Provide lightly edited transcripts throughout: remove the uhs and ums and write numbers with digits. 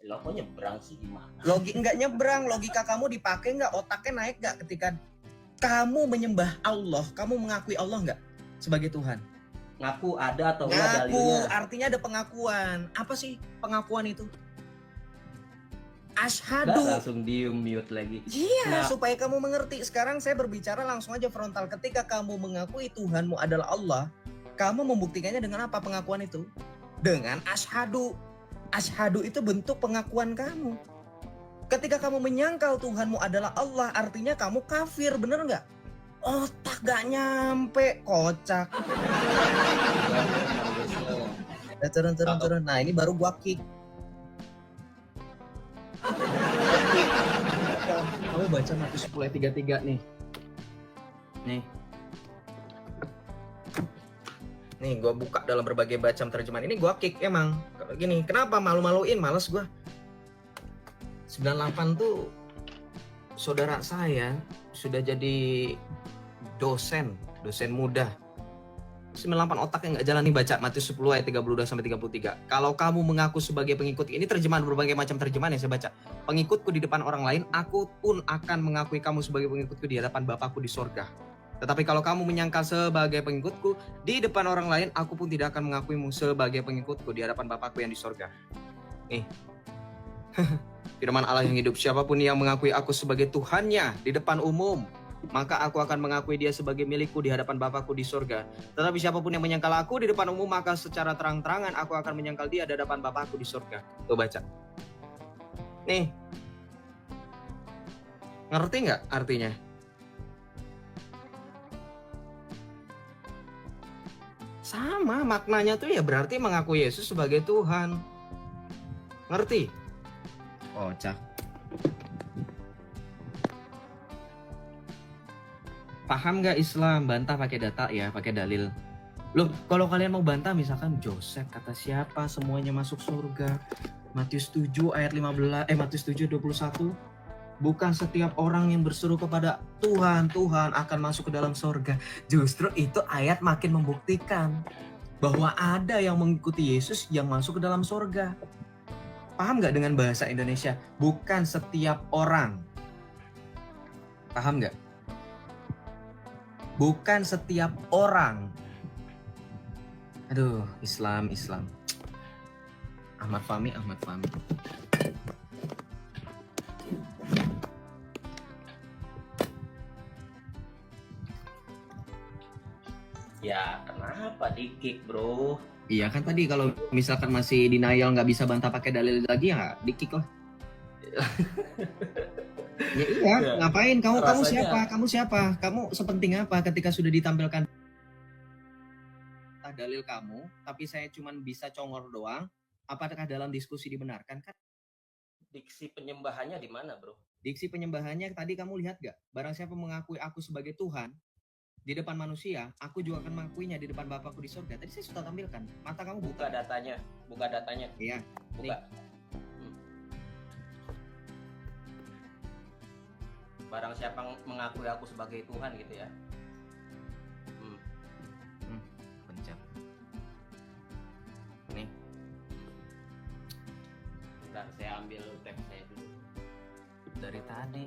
Lo kok nyebrang sih gimana? Nggak nyebrang, logika kamu dipakai nggak? Otaknya naik nggak ketika kamu menyembah Allah? Kamu mengakui Allah nggak sebagai Tuhan? Ngaku ada atau enggak Ngaku, dalilnya? artinya ada pengakuan. Apa sih pengakuan itu? Nggak, Asyhadu. langsung diem mute lagi. Iya, Nah. supaya kamu mengerti. Sekarang saya berbicara langsung aja frontal. Ketika kamu mengakui Tuhanmu adalah Allah, kamu membuktikannya dengan apa pengakuan itu? Dengan asyhadu. Asyhadu itu bentuk pengakuan kamu. Ketika kamu menyangkal Tuhanmu adalah Allah, artinya kamu kafir, bener nggak? Otak gak nyampe, kocak. Ya, turun. Nah, ini baru gua kick. Kamu baca Matius 10 ayat 33 nih. Nih, gue buka dalam berbagai macam terjemahan. Ini gue kick emang. Gini, kenapa malu-maluin? Males gue. 98 tuh saudara saya sudah jadi dosen muda. 98 otaknya nggak jalan nih, baca Matius 10 ayat 32 sampai 33. Kalau kamu mengaku sebagai pengikut, ini terjemahan berbagai macam terjemahan yang saya baca. Pengikutku di depan orang lain, aku pun akan mengakui kamu sebagai pengikutku di hadapan Bapakku di sorga. Tetapi kalau kamu menyangkal sebagai pengikutku di depan orang lain, aku pun tidak akan mengakuimu sebagai pengikutku di hadapan Bapakku yang di sorga. Nih, firman Allah yang hidup, siapapun yang mengakui aku sebagai Tuhannya di depan umum, maka aku akan mengakui dia sebagai milikku di hadapan Bapakku di sorga. Tetapi siapapun yang menyangkal aku di depan umum, maka secara terang-terangan aku akan menyangkal dia di hadapan Bapakku di sorga. Tuh baca. Nih, ngerti nggak artinya? Sama maknanya tuh ya, berarti mengaku Yesus sebagai Tuhan. Ngerti? Kocak. Paham nggak Islam? Bantah pakai data ya, pakai dalil. Loh, kalau kalian mau bantah misalkan Joseph kata siapa semuanya masuk surga. Matius 7 ayat 15, Matius 7 21. Bukan setiap orang yang berseru kepada Tuhan akan masuk ke dalam surga. Justru itu ayat makin membuktikan bahwa ada yang mengikuti Yesus yang masuk ke dalam surga. Paham nggak dengan bahasa Indonesia? Bukan setiap orang. Paham nggak? Bukan setiap orang. Aduh, Islam. Ahmad Fahmi. Ya kenapa di-kick bro? Iya kan tadi kalau misalkan masih denial nggak bisa bantah pakai dalil lagi ya di-kick lah. Ya iya, ngapain kamu siapa? Kamu sepenting apa ketika sudah ditampilkan dalil kamu, tapi saya cuma bisa congor doang? Apakah dalam diskusi dibenarkan kan? Diksi penyembahannya di mana bro? Diksi penyembahannya tadi kamu lihat gak? Barang siapa mengakui aku sebagai Tuhan di depan manusia, aku juga akan mengakuinya di depan Bapakku di surga. Tadi saya sudah tampilkan. Mata kamu buka datanya. Iya. Buka. Barang siapa mengakui aku sebagai Tuhan gitu ya. Pencet. Nih. Bentar, saya ambil teks saya dulu. Dari tadi.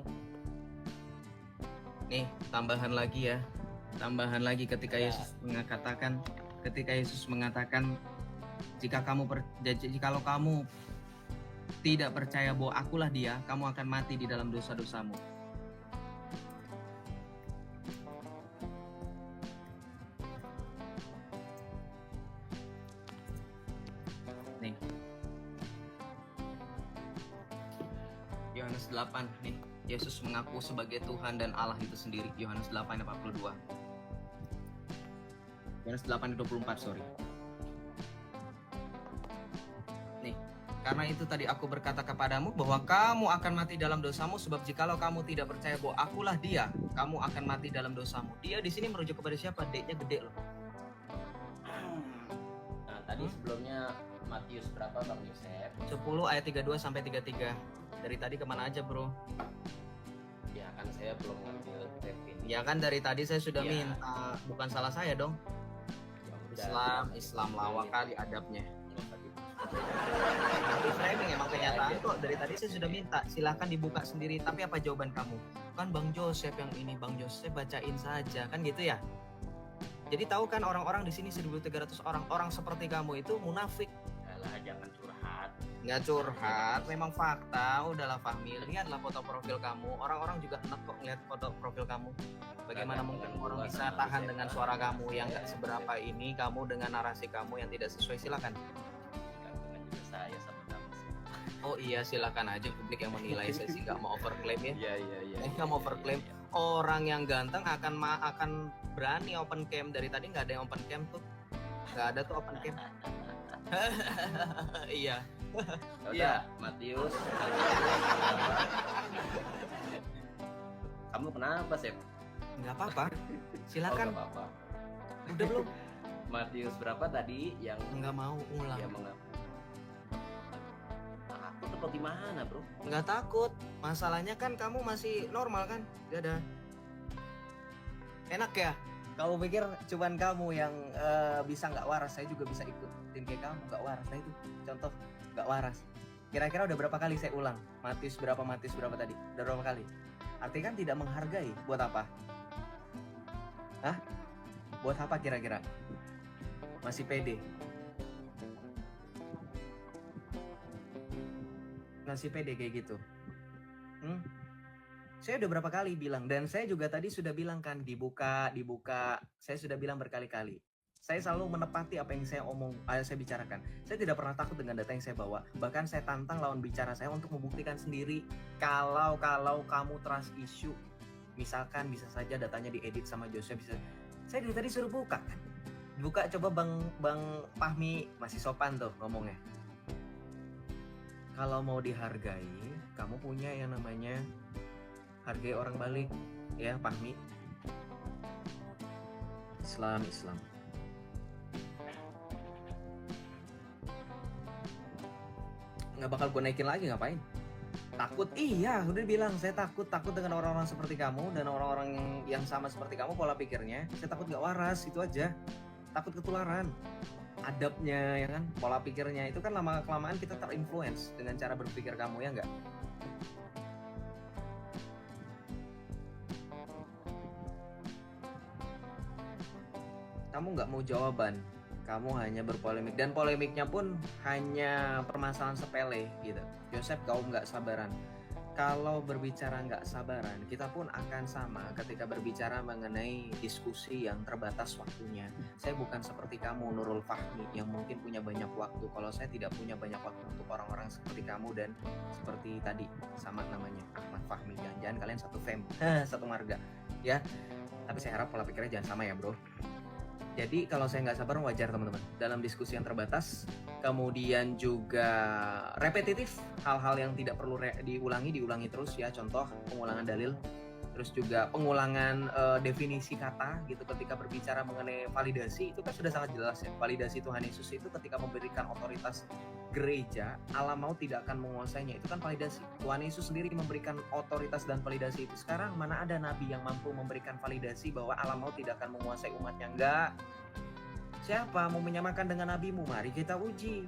Nih, tambahan lagi ketika Yesus mengatakan jikalau kamu tidak percaya bahwa akulah dia, kamu akan mati di dalam dosa-dosamu. Nih. Yohanes 8 nih. Yesus mengaku sebagai Tuhan dan Allah itu sendiri. Yohanes 8 ayat 42. Yohanes 8 ayat 24, sorry. Nih, karena itu tadi aku berkata kepadamu bahwa kamu akan mati dalam dosamu, sebab jikalau kamu tidak percaya bahwa akulah dia, kamu akan mati dalam dosamu. Dia di sini merujuk kepada siapa? D-nya gede loh. Nah, tadi sebelumnya Matius berapa Bang Yosef? 10 ayat 32 sampai 33. Dari tadi kemana aja bro? Ya kan saya belum ngambil definisi. Ya kan dari tadi saya sudah minta, bukan salah saya dong. Islam lawak kali adabnya. Framing emang kenyataan. kok, dari tadi saya sudah minta, silahkan dibuka sendiri. Tapi apa jawaban kamu? Kan Bang Joseph yang ini, Bang Joseph bacain saja, kan gitu ya. Jadi tahu kan orang-orang di sini 1.300 orang seperti kamu itu munafik. Alah, jangan curhat. Nggak curhat, memang fakta. Udahlah Fahmi, lihatlah foto profil kamu. Orang-orang juga enak kok ngeliat foto profil kamu. Bagaimana mungkin orang bisa tahan dengan suara kamu yang nggak seberapa ini, kamu dengan narasi kamu yang tidak sesuai? Silakan. Gantungan juga saya sama kamu sih. Oh iya, silakan aja publik yang menilai. Saya sih nggak mau overclaim ya. Iya. Nggak mau overclaim. Orang yang ganteng akan berani open cam. Dari tadi nggak ada yang open cam tuh. Nggak ada tuh open cam. Iya. Udah, Iya. Matius. Kamu kenapa, Sep? Nggak apa-apa. Oh, Silakan. nggak apa-apa. Udah belum? Matius berapa tadi yang Nggak mau ulang. dia mengaku? Aku tuh bagaimana, bro? Nggak takut. Masalahnya kan kamu masih normal kan? Gak ada. Enak ya? Kamu pikir cuman kamu yang bisa nggak waras? Saya juga bisa ikutin kayak kamu nggak waras. Nah itu contoh nggak waras. Kira-kira udah berapa kali saya ulang? Matius berapa tadi? Udah berapa kali? Artinya kan tidak menghargai. Buat apa? Hah? Buat apa kira-kira? Masih pede? Masih pede kayak gitu? Saya udah berapa kali bilang, dan saya juga tadi sudah bilang kan, dibuka. Saya sudah bilang berkali-kali. Saya selalu menepati apa yang saya saya bicarakan. Saya tidak pernah takut dengan data yang saya bawa. Bahkan saya tantang lawan bicara saya untuk membuktikan sendiri. Kalau kamu trust issue, misalkan bisa saja datanya diedit sama Joseph, bisa. Saya dari tadi suruh buka kan. Buka, coba Bang Fahmi, masih sopan tuh ngomongnya. Kalau mau dihargai, kamu punya yang namanya hargai orang balik, ya Fahmi. Islam. Nggak bakal gue naikin lagi, ngapain? Takut? Iya, udah bilang saya takut dengan orang-orang seperti kamu dan orang-orang yang sama seperti kamu pola pikirnya. Saya takut nggak waras, itu aja. Takut ketularan. Adabnya ya kan, pola pikirnya itu kan lama kelamaan kita terinfluence dengan cara berpikir kamu, ya nggak? Kamu nggak mau jawaban, kamu hanya berpolemik, dan polemiknya pun hanya permasalahan sepele gitu. Joseph, kau nggak sabaran. Kalau berbicara nggak sabaran, kita pun akan sama ketika berbicara mengenai diskusi yang terbatas waktunya. Saya bukan seperti kamu, Nurul Fahmi, yang mungkin punya banyak waktu. Kalau saya tidak punya banyak waktu untuk orang-orang seperti kamu dan seperti tadi, sama namanya Ahmad Fahmi. Jangan-jangan kalian satu fam, satu marga, ya. Tapi saya harap pola pikirnya jangan sama ya, bro. Jadi kalau saya nggak sabar, wajar teman-teman. Dalam diskusi yang terbatas, kemudian juga repetitif, hal-hal yang tidak perlu diulangi terus ya. Contoh pengulangan dalil, terus juga pengulangan definisi kata gitu ketika berbicara mengenai validasi, itu kan sudah sangat jelas ya. Validasi Tuhan Yesus itu ketika memberikan otoritas gereja, Allah mau tidak akan menguasainya, itu kan validasi. Tuhan Yesus sendiri memberikan otoritas dan validasi itu. Sekarang mana ada nabi yang mampu memberikan validasi bahwa Allah mau tidak akan menguasai umatnya? Enggak. Siapa mau menyamakan dengan nabimu? Mari kita uji.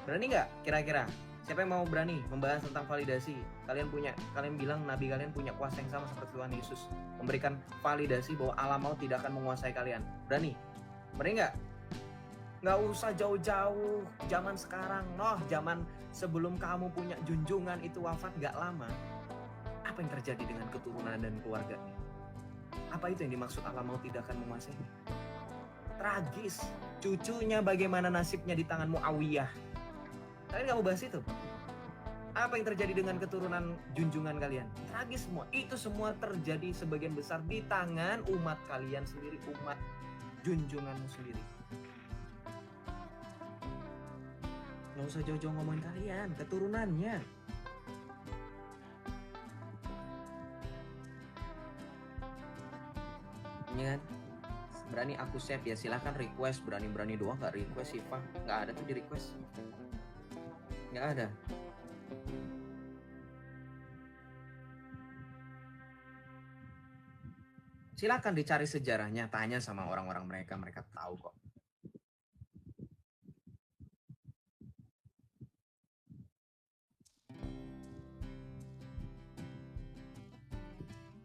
Berani nggak kira-kira? Siapa yang mau berani membahas tentang validasi? Kalian bilang nabi kalian punya kuasa yang sama seperti Tuhan Yesus, memberikan validasi bahwa Allah mau tidak akan menguasai kalian. Berani? Berani nggak? Nggak usah jauh-jauh zaman sekarang, zaman sebelum kamu punya junjungan itu wafat nggak lama. Apa yang terjadi dengan keturunan dan keluarganya? Apa itu yang dimaksud Allah mau tidak akan menguasai? Tragis. Cucunya bagaimana nasibnya di tangan Muawiyah? Kalian nggak mau bahas itu? Apa yang terjadi dengan keturunan junjungan kalian? Tragis semua. Itu semua terjadi sebagian besar di tangan umat kalian sendiri, umat junjunganmu sendiri. Nggak usah jauh-jauh ngomongin kalian, keturunannya. Ini kan, berani aku save ya, silahkan request. Berani doang nggak request sih, Pak. Nggak ada tuh di request. Nggak ada. Silakan dicari sejarahnya, tanya sama orang-orang mereka tahu kok.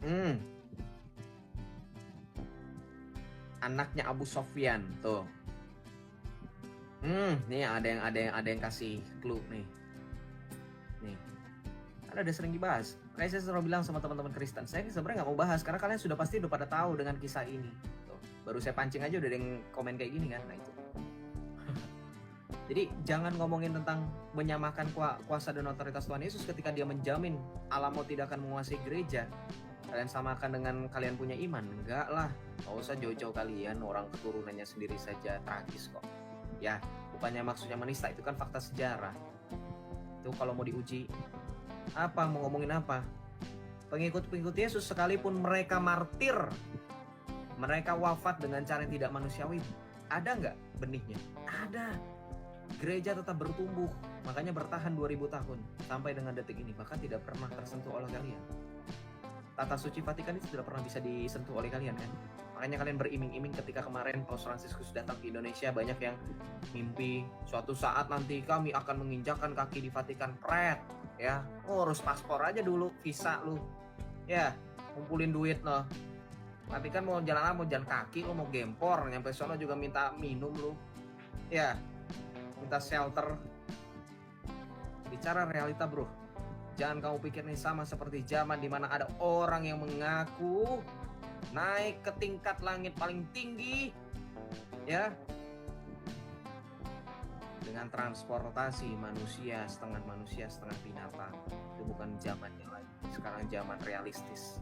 Hmm, anaknya Abu Sofyan tuh. Nih ada yang kasih clue nih. Nih, kan ada sering dibahas. Kayak saya selalu bilang sama teman-teman Kristen, saya sebenarnya nggak mau bahas karena kalian sudah pasti udah pada tahu dengan kisah ini. Tuh, baru saya pancing aja udah ada yang komen kayak gini kan. Nah itu. Jadi jangan ngomongin tentang menyamakan kuasa dan otoritas Tuhan Yesus ketika dia menjamin Allah mau tidak akan menguasai gereja. Kalian samakan dengan kalian punya iman. Enggak lah, nggak usah jauh-jauh kalian, orang keturunannya sendiri saja tragis kok. Ya, bukannya maksudnya menista, itu kan fakta sejarah. Itu kalau mau diuji, apa, mau ngomongin apa? Pengikut-pengikut Yesus sekalipun mereka martir, mereka wafat dengan cara yang tidak manusiawi, ada nggak benihnya? Ada. Gereja tetap bertumbuh, makanya bertahan 2000 tahun sampai dengan detik ini, bahkan tidak pernah tersentuh oleh kalian. Tata suci Vatikan itu tidak pernah bisa disentuh oleh kalian kan? Makanya kalian beriming-iming ketika kemarin Paus Fransiskus datang ke Indonesia, banyak yang mimpi suatu saat nanti kami akan menginjakkan kaki di Vatikan. Pret, ya, urus paspor aja dulu, visa lu, ya, kumpulin duit loh. Tapi kan mau jalan apa? Mau jalan kaki, lo mau gempor, nyampe sono juga minta minum lu, ya, minta shelter. Bicara realita bro, jangan kamu pikir ini sama seperti zaman dimana ada orang yang mengaku naik ke tingkat langit paling tinggi, ya, dengan transportasi manusia setengah binatang. Itu bukan zamannya lagi. Sekarang zaman realistis.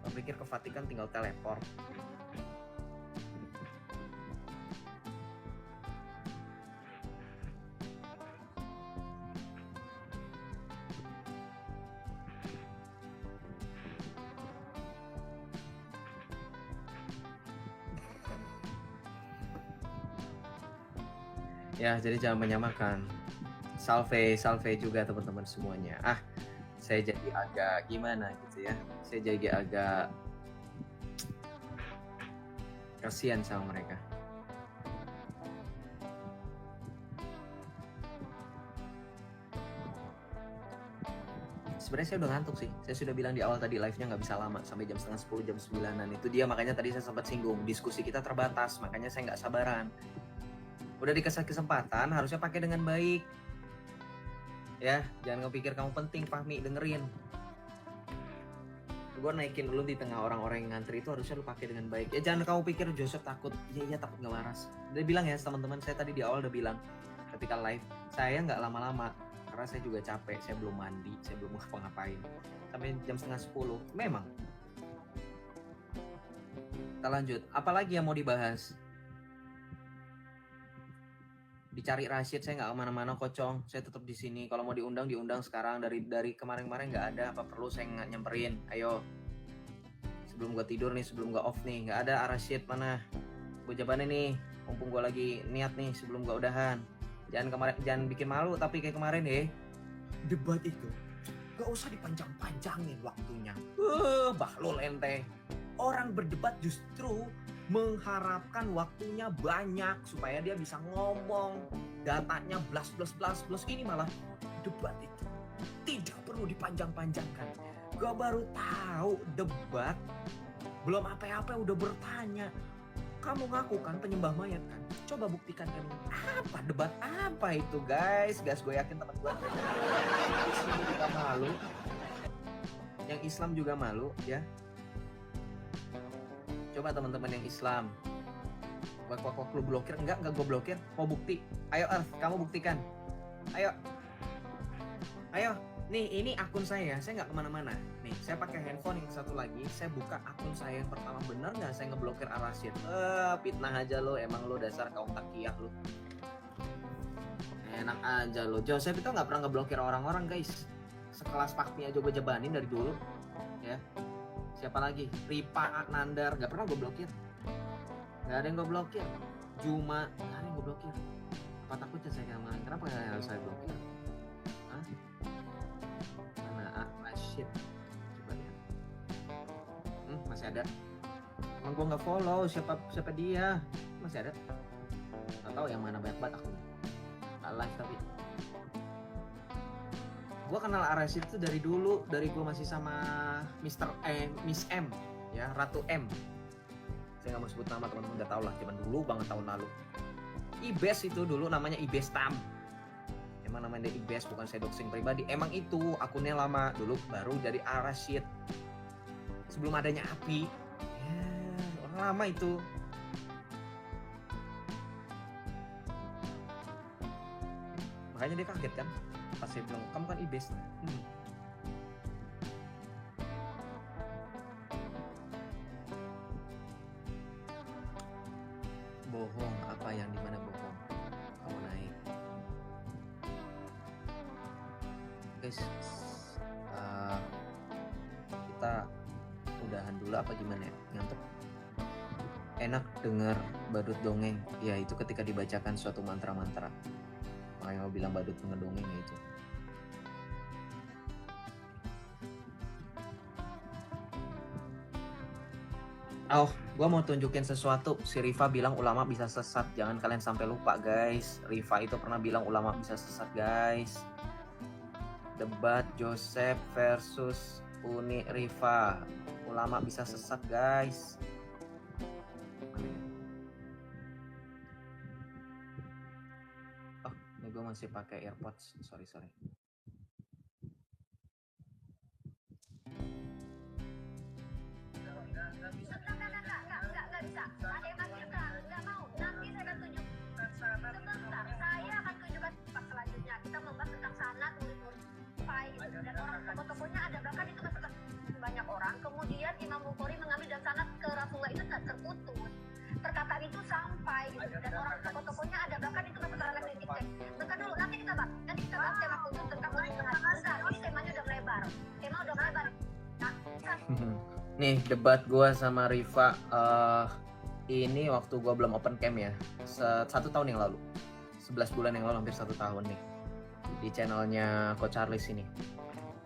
Kamu pikir ke Vatikan tinggal teleport? Ya, jadi jangan menyamakan. Salve juga teman-teman semuanya. Saya jadi agak gimana gitu ya. Saya jadi agak kasihan sama mereka. Sebenarnya saya udah ngantuk sih. Saya sudah bilang di awal tadi live-nya nggak bisa lama, sampai jam setengah 10, jam 9-an. Itu dia, makanya tadi saya sempat singgung, diskusi kita terbatas, makanya saya nggak sabaran. Udah dikasih kesempatan, harusnya pakai dengan baik. Ya, jangan kepikir kamu penting, Fahmi, dengerin. Gue naikin dulu di tengah orang-orang yang ngantri itu, harusnya lu pakai dengan baik. Ya jangan kamu pikir Joseph takut. Iya takut gak waras. Udah bilang ya teman-teman, saya tadi di awal udah bilang ketika live, saya nggak lama-lama karena saya juga capek, saya belum mandi, saya belum ngapa-ngapain. Sampai jam setengah 10, memang. Kita lanjut, apalagi yang mau dibahas? Dicari Rashid, saya nggak kemana-mana kocong, saya tetap di sini. Kalau mau diundang sekarang. Dari kemarin-kemarin nggak ada, apa perlu saya nggak nyamperin? Ayo, sebelum gue tidur nih, sebelum gue off nih, nggak ada Rashid mana? Gue jawabannya nih, mumpung gue lagi niat nih sebelum gue udahan. Jangan bikin malu, tapi kayak kemarin deh. Debat itu nggak usah dipanjang-panjangin waktunya. Bahlul ente. Orang berdebat justru mengharapkan waktunya banyak supaya dia bisa ngomong, datanya blas. Ini malah debat itu tidak perlu dipanjang-panjangkan. Gue baru tahu debat belum apa-apa udah bertanya. Kamu ngaku kan penyembah mayat kan? Coba buktikan kan apa debat apa itu guys. Gue yakin teman gue Islam juga malu, yang Islam juga malu ya. Coba teman-teman yang Islam, lu blokir? Enggak gue blokir. Mau bukti? Ayo Earth, kamu buktikan. Ayo. Nih ini akun saya nggak kemana-mana. Nih saya pakai handphone yang satu lagi, saya buka akun saya yang pertama. Bener nggak saya ngeblokir Ar-Rasyid? Fitnah aja lo, emang lo dasar kaum takiyah lo. Enak aja lo. Joseph itu nggak pernah ngeblokir orang-orang guys. Sekelas Fakmi aja gue jebanin dari dulu, ya. Siapa lagi? Ripa, Nandar, gak pernah gue blokir. Gak ada yang gue blokir. Juma, gak ada yang gue blokir. Apa takutnya saya ngomongin? Kenapa gak harus saya blokir? Hah? Mana Rashid? Coba lihat. Masih ada. Emang gue gak follow siapa dia. Masih ada. Gak tahu yang mana banyak banget aku. Gak live tapi. Gue kenal Arasid itu dari dulu, dari gue masih sama Miss M, ya, Ratu M. Saya nggak mau sebut nama, teman-teman udah tau lah, zaman dulu banget tahun lalu. Ibes itu dulu namanya Ibes Tam. Emang namanya Ibes, bukan saya doxing pribadi. Emang itu akunnya lama dulu, baru jadi Arasid. Sebelum adanya Api, ya, orang lama itu. Makanya dia kaget kan, pas saya bilang kamu kan Ibes. Bohong, apa yang dimana bohong? Kamu naik. Guys, kita udahan dulu apa gimana ya? Ngantuk. Enak dengar badut dongeng, ya itu ketika dibacakan suatu mantra-mantra. Makanya mau bilang badut ngedongeng ya itu. Oh, gua mau tunjukin sesuatu. Si Rifa bilang ulama bisa sesat. Jangan kalian sampai lupa, guys. Rifa itu pernah bilang ulama bisa sesat, guys. Debat Joseph versus Uni Rifa. Ulama bisa sesat, guys. Oh, ini gue masih pakai AirPods. Sorry. Kemudian Imam Bukhari mengambil dan sanad ke Rasulullah itu tak terputus. Perkataan itu sampai gitu, dan orang tokoh-tokohnya ada, bahkan itu perkataan yang dicek. Bentar dulu, nanti kita bahas tema khusus tentang bentar, ini temanya udah melebar. Nih debat gue sama Rifa ini waktu gue belum open cam ya, 1 tahun yang lalu, 11 bulan yang lalu, hampir 1 tahun nih, di channelnya Coach Charles ini.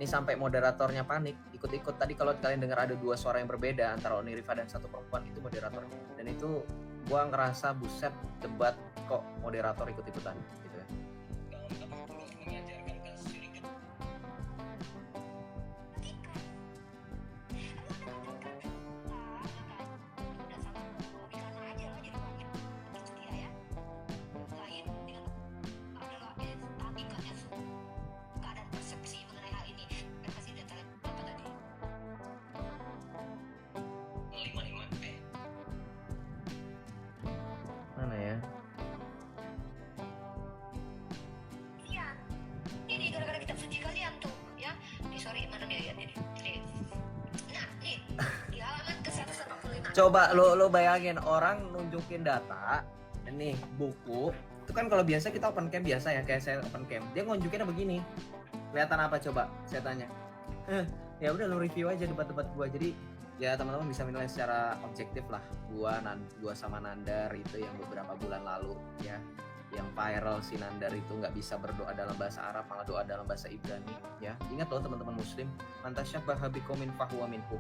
Ini sampai moderatornya panik, ikut-ikut. Tadi kalau kalian dengar ada 2 suara yang berbeda antara Uni Rifa dan satu perempuan, itu moderatornya. Dan itu gua ngerasa buset, debat kok moderator ikut-ikutan gitu ya. Mana ya? Iya. Ini gara-gara kitab suci kalian tuh, ya. Sorry, mana nih lihat ini. Nah, nih di halaman ke-185. Coba lo bayangin orang nunjukin data, nih buku. Itu kan kalau biasa kita open cam biasa ya, kayak saya open cam. Dia nunjukinnya begini. Kelihatan apa coba? Saya tanya. Ya udah lo review aja debat-debat gua. Jadi ya teman-teman bisa menilai secara objektif lah. Gua sama Nandar itu yang beberapa bulan lalu ya, yang viral si Nandar itu nggak bisa berdoa dalam bahasa Arab, malah doa dalam bahasa Ibrani ya. Ingat loh teman-teman muslim, mantasyabbaha biqaumin fahuwa minhum.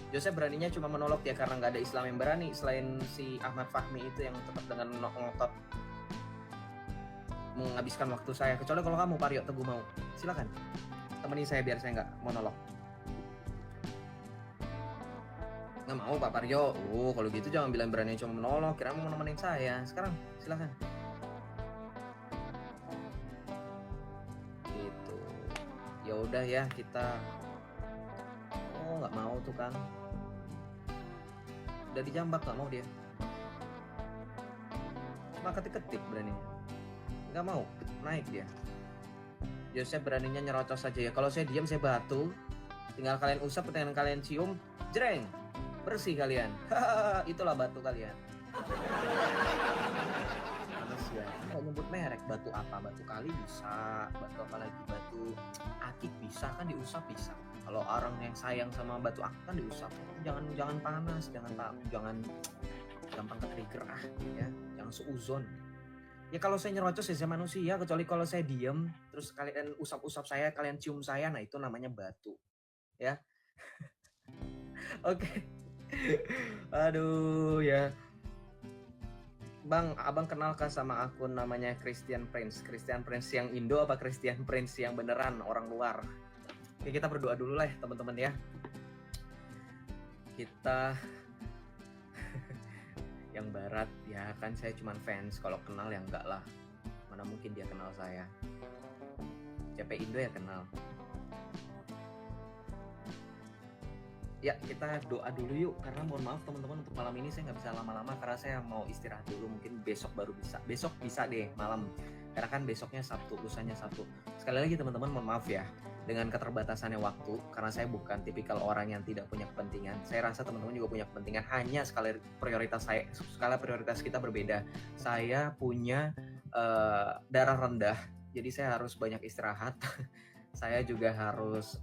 Joseph beraninya cuma menolak ya karena nggak ada Islam yang berani selain si Ahmad Fahmi itu yang tetap dengan ngotot menghabiskan waktu saya. Kecuali kalau kamu Paryo Teguh mau, silakan temani saya biar saya nggak monolog. Nggak mau Pak Parjo. Oh kalau gitu jangan bilang berani cuma menolong, kira mau nemenin saya. Sekarang silakan. Gitu. Ya udah ya kita. Oh nggak mau tuh kan. Udah dijambak nggak mau dia. Cuma ketik-ketik beraninya. Nggak mau naik dia. Joseph beraninya nyerocos saja ya. Kalau saya diam saya batu. Tinggal kalian usap, tinggal kalian cium, jreng. Bersih kalian. Itulah batu kalian. Panas ya. Nggak nyebut merek, batu apa? Batu kali bisa, batu apa lagi? Batu akik bisa kan, diusap bisa. Kalau orang yang sayang sama batu akik kan diusap. Jangan panas, jangan gampang ke trigger ya. Jangan suuzon. Ya kalau saya nyerocos ya saya manusia, kecuali kalau saya diem terus kalian usap-usap saya, kalian cium saya, nah itu namanya batu. Ya. Oke. Aduh ya. Bang, abang kenalkah sama akun namanya Christian Prince? Christian Prince yang Indo apa Christian Prince yang beneran orang luar? Oke, kita berdoa dulu lah ya teman-teman ya. Kita yang barat ya kan, saya cuman fans, kalau kenal ya enggak lah, mana mungkin dia kenal saya. CP Indo ya kenal. Ya, kita doa dulu yuk, karena mohon maaf teman-teman untuk malam ini saya nggak bisa lama-lama karena saya mau istirahat dulu, mungkin besok baru bisa. Besok bisa deh malam, karena kan besoknya Sabtu, lusanya Sabtu. Sekali lagi teman-teman mohon maaf ya dengan keterbatasannya waktu, karena saya bukan tipikal orang yang tidak punya kepentingan. Saya rasa teman-teman juga punya kepentingan, hanya skala prioritas kita berbeda. Saya punya darah rendah, jadi saya harus banyak istirahat. Saya juga harus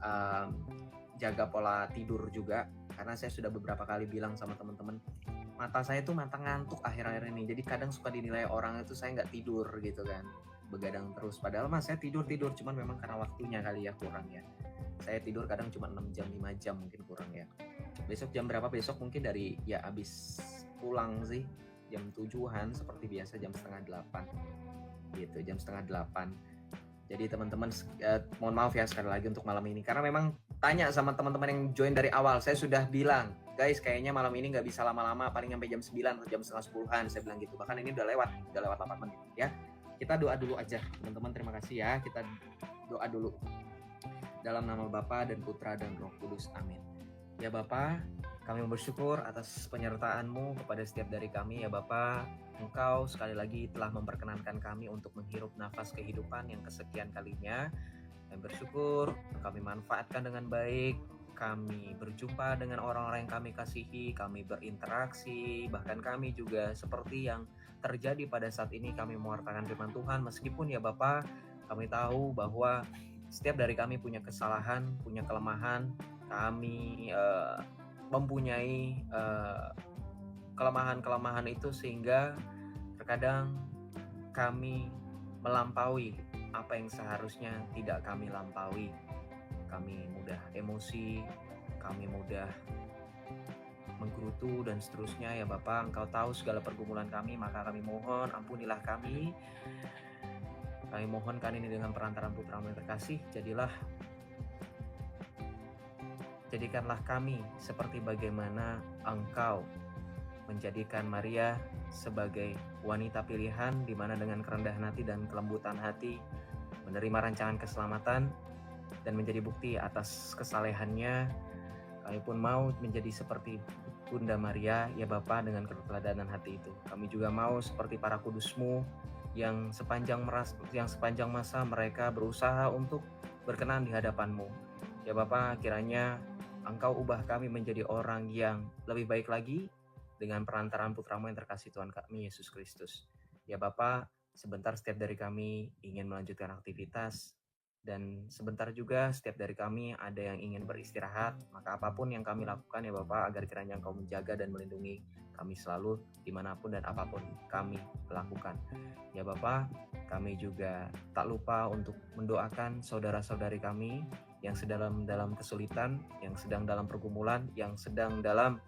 jaga pola tidur juga, karena saya sudah beberapa kali bilang sama teman-teman, mata saya tuh mata ngantuk akhir-akhir ini, jadi kadang suka dinilai orang itu saya nggak tidur gitu kan, begadang terus, padahal mas saya tidur, cuman memang karena waktunya kali ya kurang ya. Saya tidur kadang cuma 6 jam 5 jam mungkin kurang ya. Besok jam berapa? Besok mungkin dari ya abis pulang sih jam 7-an seperti biasa, jam setengah 8 gitu, jam setengah 8. Jadi teman-teman mohon maaf ya sekali lagi untuk malam ini, karena memang tanya sama teman-teman yang join dari awal, saya sudah bilang guys kayaknya malam ini nggak bisa lama-lama, paling sampai jam 9 atau jam setengah 10-an, saya bilang gitu. Bahkan ini udah lewat 8 menit ya. Kita doa dulu aja teman-teman, terima kasih ya. Kita doa dulu. Dalam nama Bapa dan Putra dan Roh Kudus, amin. Ya Bapa, kami bersyukur atas penyertaan-Mu kepada setiap dari kami ya Bapa. Engkau sekali lagi telah memperkenankan kami untuk menghirup nafas kehidupan yang kesekian kalinya. Kami bersyukur, kami manfaatkan dengan baik. Kami berjumpa dengan orang-orang yang kami kasihi, kami berinteraksi, bahkan kami juga seperti yang terjadi pada saat ini, kami mewartakan firman Tuhan. Meskipun ya Bapa, kami tahu bahwa setiap dari kami punya kesalahan, punya kelemahan. Kami mempunyai kelemahan-kelemahan itu sehingga terkadang kami melampaui apa yang seharusnya tidak kami lampaui. Kami mudah emosi, kami mudah menggerutu dan seterusnya ya Bapak. Engkau tahu segala pergumulan kami, maka kami mohon ampunilah kami. Kami mohonkan ini dengan perantaraan Putra-Mu yang terkasih. Jadikanlah kami seperti bagaimana Engkau menjadikan Maria sebagai wanita pilihan, di mana dengan kerendahan hati dan kelembutan hati menerima rancangan keselamatan dan menjadi bukti atas kesalehannya. Kami pun mau menjadi seperti Bunda Maria ya Bapa, dengan keteladanan hati itu. Kami juga mau seperti para kudus-Mu yang sepanjang masa mereka berusaha untuk berkenan di hadapan-Mu. Ya Bapa, kiranya Engkau ubah kami menjadi orang yang lebih baik lagi dengan perantaraan Putra-Mu yang terkasih, Tuhan kami Yesus Kristus. Ya Bapa, sebentar setiap dari kami ingin melanjutkan aktivitas, dan sebentar juga setiap dari kami ada yang ingin beristirahat. Maka apapun yang kami lakukan ya Bapa, agar kiranya Engkau menjaga dan melindungi kami selalu dimanapun dan apapun kami lakukan. Ya Bapa, kami juga tak lupa untuk mendoakan saudara-saudari kami yang sedang dalam kesulitan, yang sedang dalam pergumulan, yang sedang dalam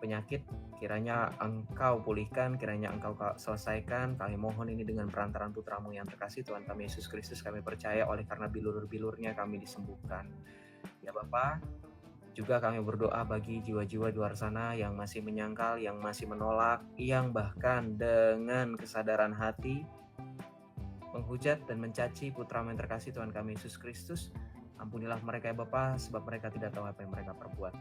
penyakit. Kiranya Engkau pulihkan, kiranya Engkau selesaikan. Kami mohon ini dengan perantaraan Putra-Mu yang terkasih, Tuhan kami Yesus Kristus. Kami percaya oleh karena bilur-bilurnya kami disembuhkan. Ya Bapa, juga kami berdoa bagi jiwa-jiwa di luar sana yang masih menyangkal, yang masih menolak, yang bahkan dengan kesadaran hati menghujat dan mencaci Putra-Mu yang terkasih, Tuhan kami Yesus Kristus. Ampunilah mereka ya Bapa, sebab mereka tidak tahu apa yang mereka perbuat.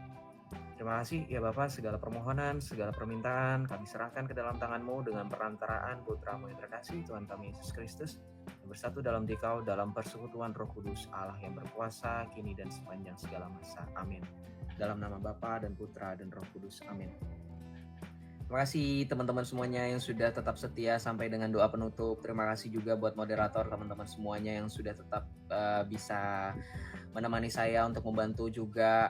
Terima kasih ya Bapa, segala permohonan, segala permintaan kami serahkan ke dalam tangan-Mu dengan perantaraan Putra-Mu yang terkasih, Tuhan kami Yesus Kristus, yang bersatu dalam Dikau, dalam persekutuan Roh Kudus, Allah yang berkuasa, kini dan sepanjang segala masa. Amin. Dalam nama Bapa dan Putra dan Roh Kudus. Amin. Terima kasih teman-teman semuanya yang sudah tetap setia sampai dengan doa penutup. Terima kasih juga buat moderator, teman-teman semuanya yang sudah tetap bisa menemani saya untuk membantu juga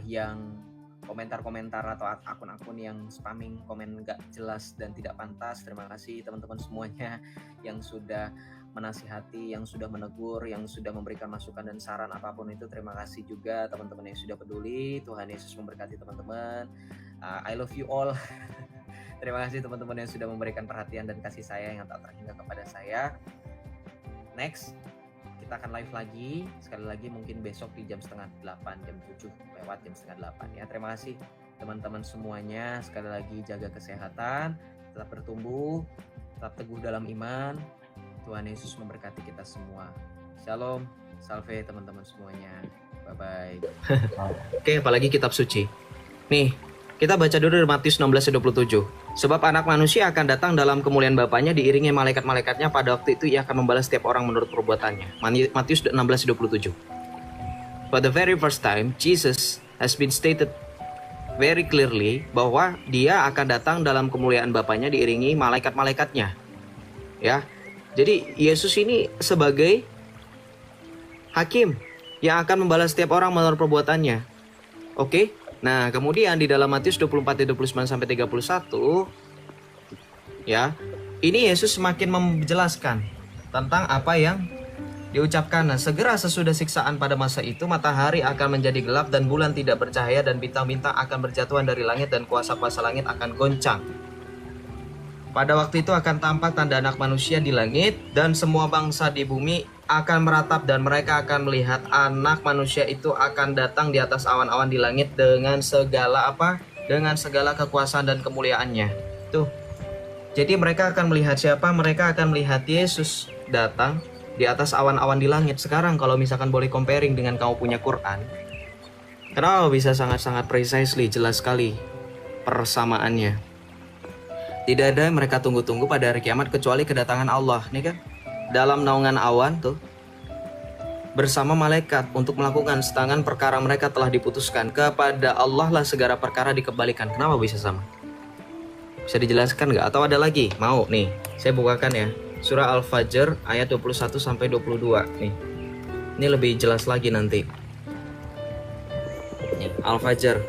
yang komentar-komentar atau akun-akun yang spamming komen gak jelas dan tidak pantas. Terima kasih teman-teman semuanya yang sudah menasihati, yang sudah menegur, yang sudah memberikan masukan dan saran apapun itu. Terima kasih juga teman-teman yang sudah peduli. Tuhan Yesus memberkati teman-teman. I love you all. Terima kasih teman-teman yang sudah memberikan perhatian dan kasih sayang yang tak terhingga kepada saya. Next, kita akan live lagi. Sekali lagi mungkin besok di jam 7:30, jam 7 lewat jam 7:30 ya. Terima kasih teman-teman semuanya. Sekali lagi jaga kesehatan, tetap bertumbuh, tetap teguh dalam iman. Tuhan Yesus memberkati kita semua. Shalom, salve teman-teman semuanya. Bye-bye. Oke, apalagi kitab suci. Nih, kita baca dulu dari Matius 16:27. Sebab anak manusia akan datang dalam kemuliaan Bapaknya diiringi malaikat-malaikatnya, pada waktu itu ia akan membalas setiap orang menurut perbuatannya. Matius 16:27. For the very first time, Jesus has been stated very clearly bahwa dia akan datang dalam kemuliaan Bapaknya diiringi malaikat-malaikatnya. Ya. Jadi Yesus ini sebagai hakim yang akan membalas setiap orang menurut perbuatannya. Oke? Nah, kemudian di dalam Matius 24:29 sampai 31 ya, ini Yesus semakin menjelaskan tentang apa yang diucapkan. Nah, segera sesudah siksaan pada masa itu, matahari akan menjadi gelap dan bulan tidak bercahaya dan bintang-bintang akan berjatuhan dari langit dan kuasa-kuasa langit akan goncang. Pada waktu itu akan tampak tanda Anak Manusia di langit, dan semua bangsa di bumi akan meratap, dan mereka akan melihat Anak Manusia itu akan datang di atas awan-awan di langit dengan segala apa? Dengan segala kekuasaan dan kemuliaannya. Tuh. Jadi mereka akan melihat siapa? Mereka akan melihat Yesus datang di atas awan-awan di langit. Sekarang kalau misalkan boleh comparing dengan kamu punya Quran, kenapa bisa sangat-sangat precisely, jelas sekali persamaannya. Tidak ada yang mereka tunggu-tunggu pada hari kiamat kecuali kedatangan Allah, nih kan? Dalam naungan awan tuh, bersama malaikat untuk melakukan sedangkan perkara mereka telah diputuskan. Kepada Allah lah segala perkara dikembalikan. Kenapa bisa sama? Bisa dijelaskan nggak? Atau ada lagi? Mau nih, saya bukakan ya. Surah Al-Fajr ayat 21 sampai 22 nih. Ini lebih jelas lagi nanti. Nih, Al-Fajr.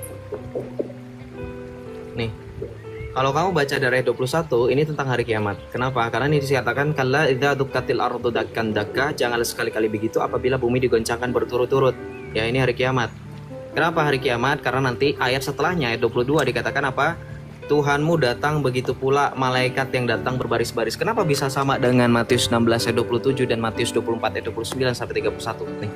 Nih. Kalau kamu baca dari ayat 21, ini tentang hari kiamat. Kenapa? Karena ini dikatakan kalla idza dukkatil ardu dakkan dakka, janganlah sekali-kali begitu apabila bumi digoncangkan berturut-turut. Ya, ini hari kiamat. Kenapa hari kiamat? Karena nanti ayat setelahnya ayat 22 dikatakan apa? Tuhanmu datang, begitu pula malaikat yang datang berbaris-baris. Kenapa bisa sama dengan Matius 16 ayat 27 dan Matius 24 ayat 29 sampai 31 nih?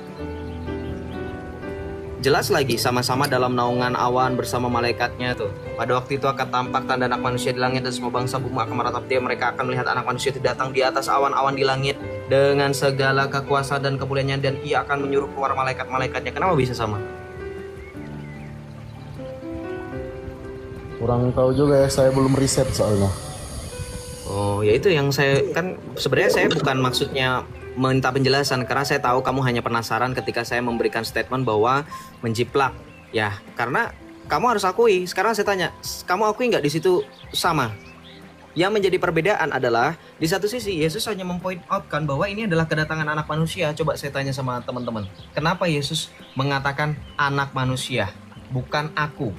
Jelas lagi, sama-sama dalam naungan awan bersama malaikatnya tuh. Pada waktu itu akan tampak tanda Anak Manusia di langit, dan semua bangsa bumi akan meratap dia. Mereka akan melihat Anak Manusia itu datang di atas awan-awan di langit dengan segala kekuasaan dan kemuliaannya, dan ia akan menyuruh keluar malaikat-malaikatnya. Kenapa bisa sama? Kurang tahu juga ya, saya belum riset soalnya. Oh, ya itu yang saya kan sebenarnya saya bukan maksudnya minta penjelasan, karena saya tahu kamu hanya penasaran ketika saya memberikan statement bahwa menjiplak. Ya, karena kamu harus akui. Sekarang saya tanya, kamu akui nggak di situ sama? Yang menjadi perbedaan adalah di satu sisi Yesus hanya mempoint out kan bahwa ini adalah kedatangan Anak Manusia. Coba saya tanya sama teman-teman, kenapa Yesus mengatakan Anak Manusia, bukan aku?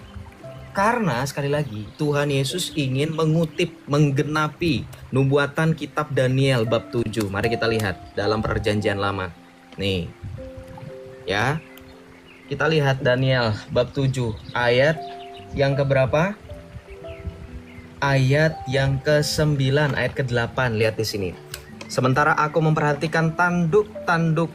Karena sekali lagi Tuhan Yesus ingin mengutip, menggenapi nubuatan kitab Daniel bab 7. Mari kita lihat dalam perjanjian lama. Nih. Ya. Kita lihat Daniel bab 7 ayat yang keberapa? Ayat yang ke-9, ayat ke-8. Lihat di sini. Sementara aku memperhatikan tanduk-tanduk,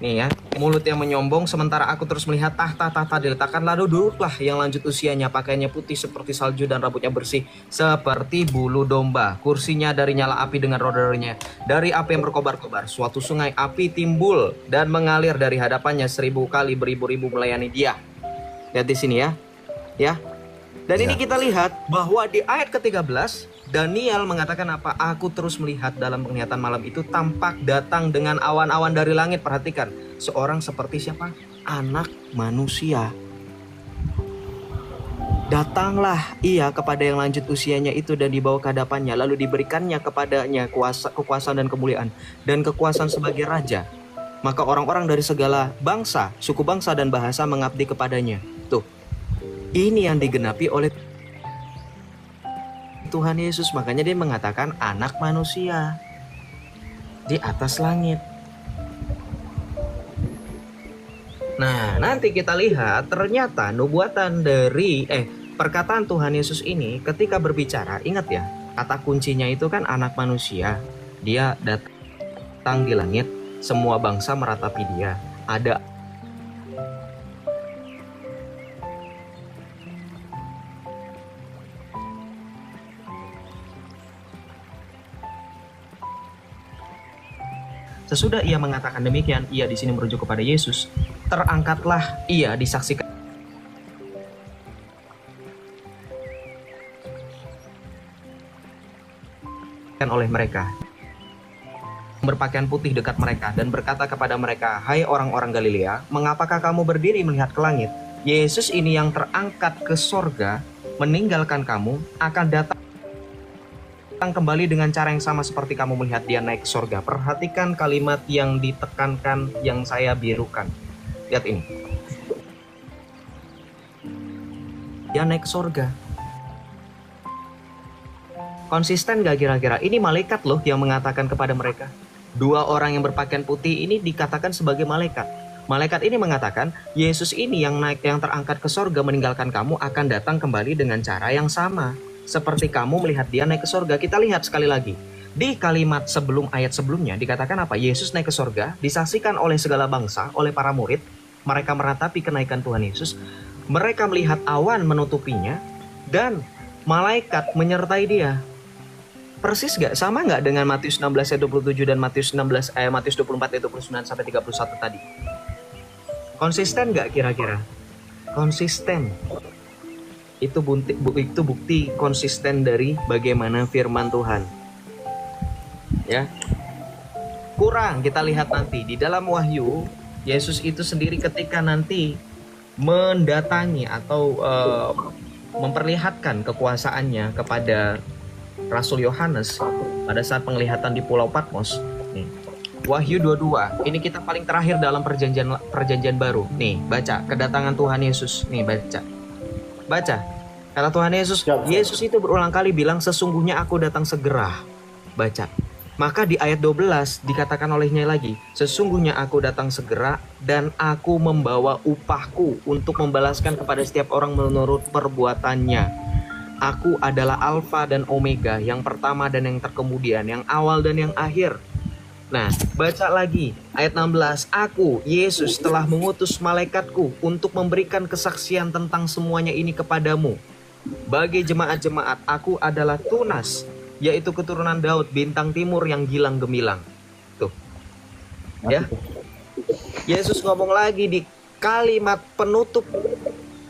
nih ya, mulut yang menyombong, sementara aku terus melihat tahta-tahta diletakkan, lalu duduklah yang lanjut usianya, pakaiannya putih seperti salju dan rambutnya bersih seperti bulu domba. Kursinya dari nyala api dengan roda-rodanya, dari api yang berkobar-kobar. Suatu sungai api timbul dan mengalir dari hadapannya, 1000 kali beribu-ribu melayani dia. Lihat di sini ya. Ya. Dan ini kita lihat bahwa di ayat ke-13 Daniel mengatakan apa? Aku terus melihat dalam penglihatan malam itu tampak datang dengan awan-awan dari langit. Perhatikan, seorang seperti siapa? Anak Manusia. Datanglah ia kepada yang lanjut usianya itu dan dibawa ke hadapannya, lalu diberikannya kepadanya kekuasaan dan kemuliaan dan kekuasaan sebagai raja. Maka orang-orang dari segala bangsa, suku bangsa dan bahasa mengabdi kepadanya. Tuh, ini yang digenapi oleh Tuhan Yesus. Makanya dia mengatakan Anak Manusia di atas langit. Nah, nanti kita lihat ternyata nubuatan dari perkataan Tuhan Yesus ini ketika berbicara, ingat ya, kata kuncinya itu kan anak manusia. Dia datang di langit, semua bangsa meratapi dia. Ada Sesudah ia mengatakan demikian, ia di sini merujuk kepada Yesus. Terangkatlah ia disaksikan oleh mereka, berpakaian putih dekat mereka, dan berkata kepada mereka, "Hai orang-orang Galilea, mengapakah kamu berdiri melihat ke langit? Yesus ini yang terangkat ke sorga, meninggalkan kamu, akan datang kembali dengan cara yang sama seperti kamu melihat dia naik ke sorga." Perhatikan kalimat yang ditekankan, yang saya birukan. Lihat ini. Dia naik ke sorga. Konsisten gak kira-kira? Ini malaikat loh yang mengatakan kepada mereka. Dua orang yang berpakaian putih ini dikatakan sebagai malaikat. Malaikat ini mengatakan, Yesus ini yang naik, yang terangkat ke sorga meninggalkan kamu, akan datang kembali dengan cara yang sama seperti kamu melihat dia naik ke sorga. Kita lihat sekali lagi. Di kalimat sebelum, ayat sebelumnya dikatakan apa? Yesus naik ke sorga, disaksikan oleh segala bangsa, oleh para murid. Mereka meratapi kenaikan Tuhan Yesus. Mereka melihat awan menutupinya, dan malaikat menyertai dia. Persis gak? Sama gak dengan Matius 16 ayat 27 dan Matius 24 ayat 29 sampai 31 tadi? Konsisten gak kira-kira? Konsisten. Itu bukti konsisten dari bagaimana firman Tuhan. Ya. Kurang kita lihat nanti di dalam Wahyu, Yesus itu sendiri ketika nanti mendatangi atau memperlihatkan kekuasaannya kepada Rasul Yohanes pada saat penglihatan di Pulau Patmos. Nih, Wahyu 22. Ini kita paling terakhir dalam perjanjian baru. Nih, baca kedatangan Tuhan Yesus. Nih, baca. Kata Tuhan Yesus, Yesus itu berulang kali bilang, "Sesungguhnya aku datang segera." Baca. Maka di ayat 12 dikatakan olehnya lagi, "Sesungguhnya aku datang segera dan aku membawa upahku untuk membalaskan kepada setiap orang menurut perbuatannya. Aku adalah Alfa dan Omega, yang pertama dan yang terkemudian, yang awal dan yang akhir." Nah, baca lagi ayat 16. "Aku, Yesus, telah mengutus malaikatku untuk memberikan kesaksian tentang semuanya ini kepadamu. Bagi jemaat-jemaat, aku adalah tunas, yaitu keturunan Daud, bintang timur yang gilang gemilang." Tuh. Ya. Yesus ngomong lagi di kalimat penutup.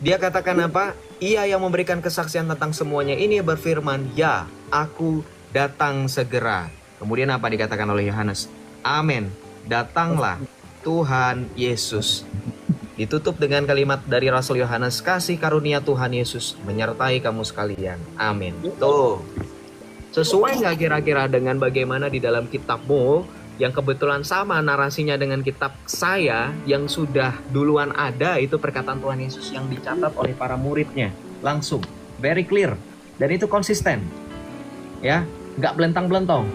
Dia katakan apa? Ia yang memberikan kesaksian tentang semuanya ini berfirman, "Ya, aku datang segera." Kemudian apa dikatakan oleh Yohanes? "Amin, datanglah Tuhan Yesus." Ditutup dengan kalimat dari Rasul Yohanes, "Kasih karunia Tuhan Yesus menyertai kamu sekalian. Amin." Tuh. Sesuai nggak kira-kira dengan bagaimana di dalam kitabmu, yang kebetulan sama narasinya dengan kitab saya yang sudah duluan ada, itu perkataan Tuhan Yesus yang dicatat oleh para muridnya. Langsung, very clear. Dan itu konsisten. Ya, nggak belentang-belentong,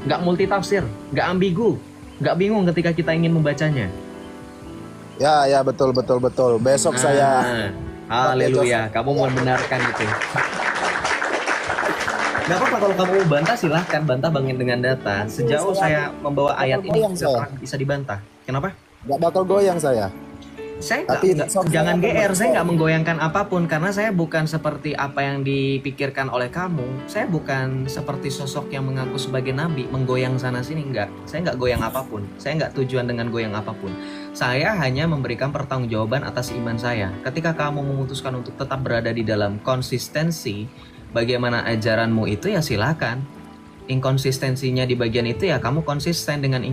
nggak multitafsir, nggak ambigu, nggak bingung ketika kita ingin membacanya. Ya, betul. Besok saya. Haleluya, kamu membenarkan itu. Gak apa-apa kalau kamu mau bantah, silahkan bantah dengan data. Sejauh saya membawa ayat ini bisa dibantah. Kenapa? Gak bakal goyang saya. Saya jangan GR, saya nggak menggoyangkan apapun karena saya bukan seperti apa yang dipikirkan oleh kamu. Saya bukan seperti sosok yang mengaku sebagai nabi, menggoyang sana sini, enggak. Saya nggak goyang apapun. Saya nggak tujuan dengan goyang apapun. Saya hanya memberikan pertanggungjawaban atas iman saya. Ketika kamu memutuskan untuk tetap berada di dalam konsistensi bagaimana ajaranmu itu, ya silakan. Inkonsistensinya di bagian itu, ya kamu konsisten dengan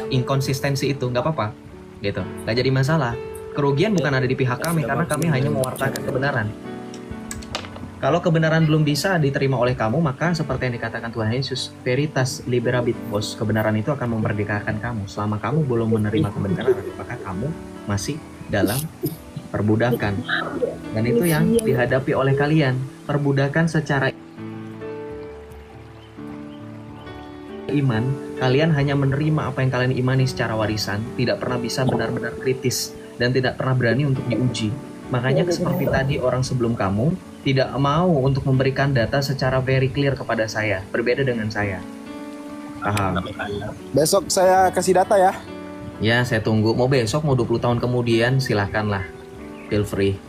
inkonsistensi itu, nggak apa-apa gitu, nggak jadi masalah. Kerugian bukan ada di pihak kami karena kami hanya mewartakan kebenaran. Kalau kebenaran belum bisa diterima oleh kamu, maka seperti yang dikatakan Tuhan Yesus, veritas liberabit vos, kebenaran itu akan memerdekakan kamu. Selama kamu belum menerima kebenaran, maka kamu masih dalam perbudakan. Dan itu yang dihadapi oleh kalian, perbudakan secara iman. Kalian hanya menerima apa yang kalian imani secara warisan, tidak pernah bisa benar-benar kritis dan tidak pernah berani untuk diuji. Makanya seperti tadi orang sebelum kamu tidak mau untuk memberikan data secara very clear kepada saya, berbeda dengan saya. Paham? Besok saya kasih data ya. Ya, saya tunggu. Mau besok, mau 20 tahun kemudian, silahkanlah. Feel free.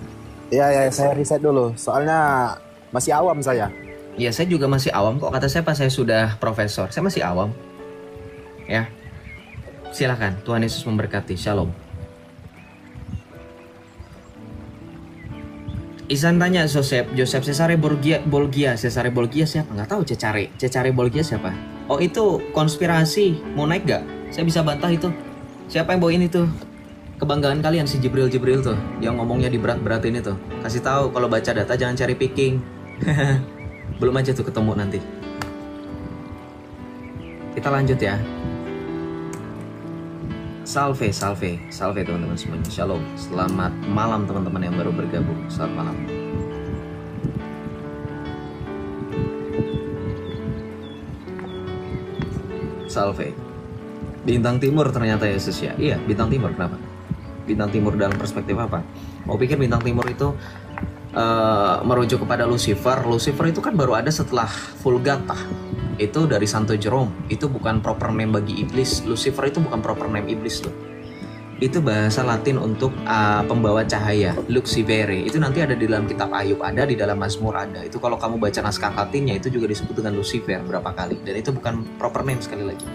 Ya, saya riset dulu. Soalnya masih awam saya. Ya, saya juga masih awam kok. Kata siapa saya sudah profesor? Saya masih awam. Ya. Silahkan. Tuhan Yesus memberkati. Shalom. Isan tanya Joseph Cesare Borgia siapa? Nggak tahu Cesare Borgia siapa? Oh, itu konspirasi. Mau naik gak? Saya bisa bantah itu. Siapa yang bawain itu? Kebanggaan kalian si Jibril tuh, yang ngomongnya di berat-beratin itu. Kasih tahu kalau baca data jangan cari picking. Belum aja tuh ketemu nanti. Kita lanjut ya. Salve teman-teman semuanya. Shalom. Selamat malam teman-teman yang baru bergabung. Selamat malam. Salve. Bintang timur ternyata Yesus ya. Iya, bintang timur. Kenapa? Bintang timur dalam perspektif apa? Mau pikir bintang timur itu merujuk kepada Lucifer. Lucifer itu kan baru ada setelah Vulgata. Itu dari Santo Jerome. Itu bukan proper name bagi iblis. Lucifer itu bukan proper name iblis loh. Itu bahasa Latin untuk pembawa cahaya, Luxivere. Itu nanti ada di dalam kitab Ayub, ada di dalam Mazmur ada. Itu kalau kamu baca naskah Latinnya itu juga disebut dengan Lucifer berapa kali. Dan itu bukan proper name sekali lagi.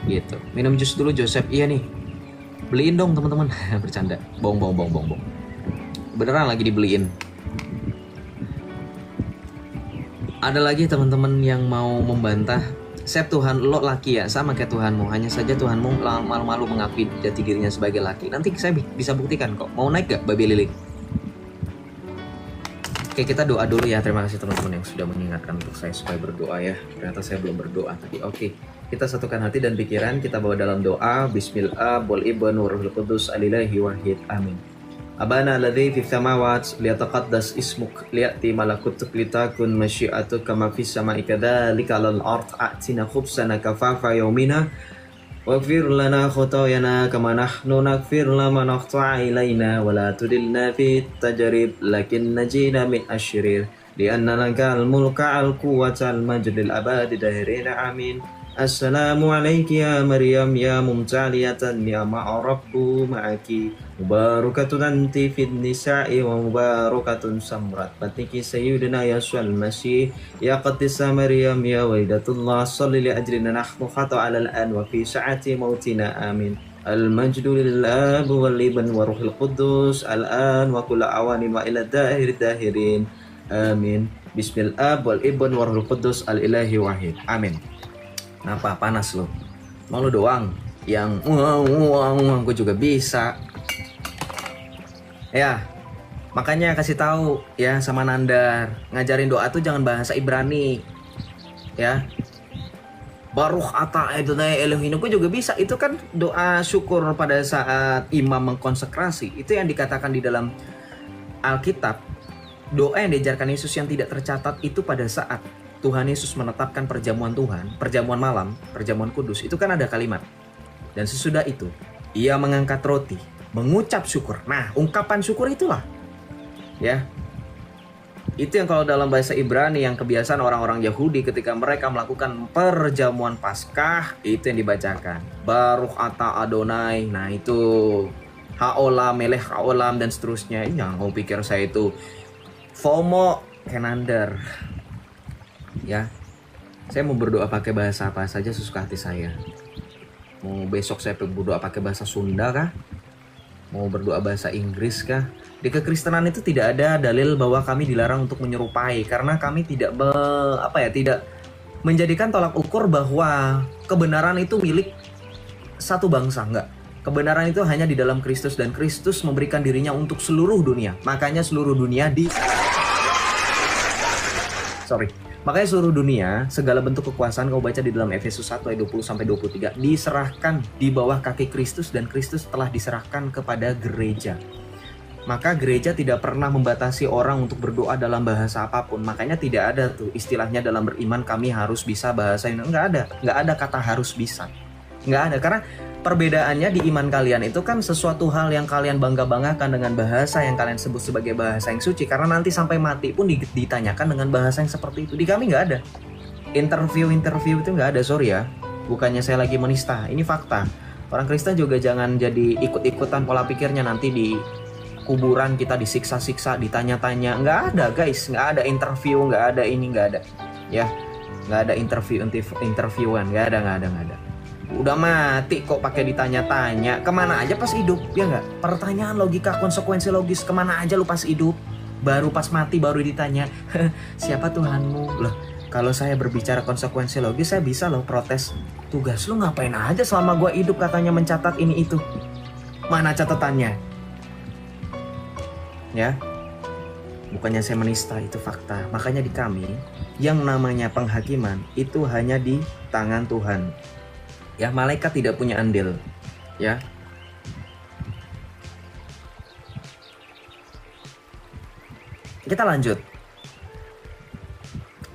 Gitu. Minum jus dulu Joseph. Iya nih. Beliin dong teman-teman. Bercanda. Bong. Beneran lagi dibeliin. Ada lagi teman-teman yang mau membantah. Sep, Tuhan lo laki ya, sama kayak Tuhanmu. Hanya saja Tuhanmu malu-malu mengakui jati dirinya sebagai laki. Nanti saya bisa buktikan kok. Mau naik gak babi lilik? Oke, kita doa dulu ya. Terima kasih teman-teman yang sudah mengingatkan untuk saya supaya berdoa ya. Ternyata saya belum berdoa tadi. Oke, kita satukan hati dan pikiran. Kita bawa dalam doa. Bismillah, wal ibn warahul qudus alilahi wahid. Amin. Abana alladhi fis samawati liyataqaddas ismuk liyati malakutuk litakun masyiatuk kama fis sama'i kadzalika alal ard atina khubsana kafafa yaumina waghfir lana khotoyana kama nahnu naghfir liman akhta'a ilaina wa la tudilna fit tajrib lakin najina min asyrir lianna lakal mulka al quwwata al majdil abadi dahirina amin. Assalamu alayki ya Maryam ya mumtaliyatan ya ma'arabbu ma'aki mubarakatun anti fid nisa'i wa mubarakatun samrat batiki sayyidina Yaswal masih ya qaddisa Maryam ya waidatullah salli li ajrina nahnu khata ala al-an wa fi sa'ati mautina amin. Al-majdu lil-ab wal-ibn wa ruhil qudus al-an wa kulla awanin wa ila dahirin amin. Bismillah wal-ibn wa ruhil qudus al-ilahi wahid amin. Kenapa? Panas lo? Mau lo doang? Yang gue juga bisa. Ya, makanya kasih tahu ya sama Nandar, ngajarin doa tuh jangan bahasa Ibrani. Ya. Baruch ata Adonai Elohim, gue juga bisa. Itu kan doa syukur pada saat imam mengkonsekrasi. Itu yang dikatakan di dalam Alkitab. Doa yang diajarkan Yesus yang tidak tercatat itu pada saat Tuhan Yesus menetapkan perjamuan Tuhan, perjamuan malam, perjamuan kudus, itu kan ada kalimat. Dan sesudah itu, ia mengangkat roti, mengucap syukur. Nah, ungkapan syukur itulah. Ya. Itu yang kalau dalam bahasa Ibrani yang kebiasaan orang-orang Yahudi ketika mereka melakukan perjamuan Paskah, itu yang dibacakan. Baruch ata Adonai. Nah, itu Haolam, Melech Haolam dan seterusnya. Jangan mau pikir saya itu FOMO Kenandar. Ya, saya mau berdoa pakai bahasa apa saja sesuka hati saya. Mau besok saya berdoa pakai bahasa Sunda kah? Mau berdoa bahasa Inggris kah? Di kekristenan itu tidak ada dalil bahwa kami dilarang untuk menyerupai, karena kami tidak tidak menjadikan tolak ukur bahwa kebenaran itu milik satu bangsa, enggak. Kebenaran itu hanya di dalam Kristus dan Kristus memberikan dirinya untuk seluruh dunia. Makanya seluruh dunia Makanya seluruh dunia, segala bentuk kekuasaan kau baca di dalam Efesus 1 ayat 20-23 diserahkan di bawah kaki Kristus dan Kristus telah diserahkan kepada gereja. Maka gereja tidak pernah membatasi orang untuk berdoa dalam bahasa apapun. Makanya tidak ada tuh istilahnya dalam beriman kami harus bisa bahasa ini. Enggak ada kata harus bisa. Nggak ada, karena perbedaannya di iman kalian itu kan sesuatu hal yang kalian bangga-banggakan dengan bahasa yang kalian sebut sebagai bahasa yang suci, karena nanti sampai mati pun ditanyakan dengan bahasa yang seperti itu. Di kami nggak ada. Interview itu nggak ada, sorry ya. Bukannya saya lagi menista, ini fakta. Orang Kristen juga jangan jadi ikut-ikutan pola pikirnya, nanti di kuburan kita disiksa-siksa, ditanya-tanya. Nggak ada guys, nggak ada interview, nggak ada ini, nggak ada. Ya, nggak ada interviewan, nggak ada. Udah mati kok pakai ditanya-tanya. Kemana aja pas hidup, ya nggak? Pertanyaan logika, konsekuensi logis, kemana aja lu pas hidup? Baru pas mati baru ditanya, siapa Tuhanmu? Loh, kalau saya berbicara konsekuensi logis, saya bisa loh protes. Tugas lu ngapain aja selama gua hidup katanya mencatat ini itu? Mana catatannya? Ya, bukannya saya menista, itu fakta. Makanya di kami, yang namanya penghakiman itu hanya di tangan Tuhan. Ya, malaikat tidak punya andil. Ya. Kita lanjut.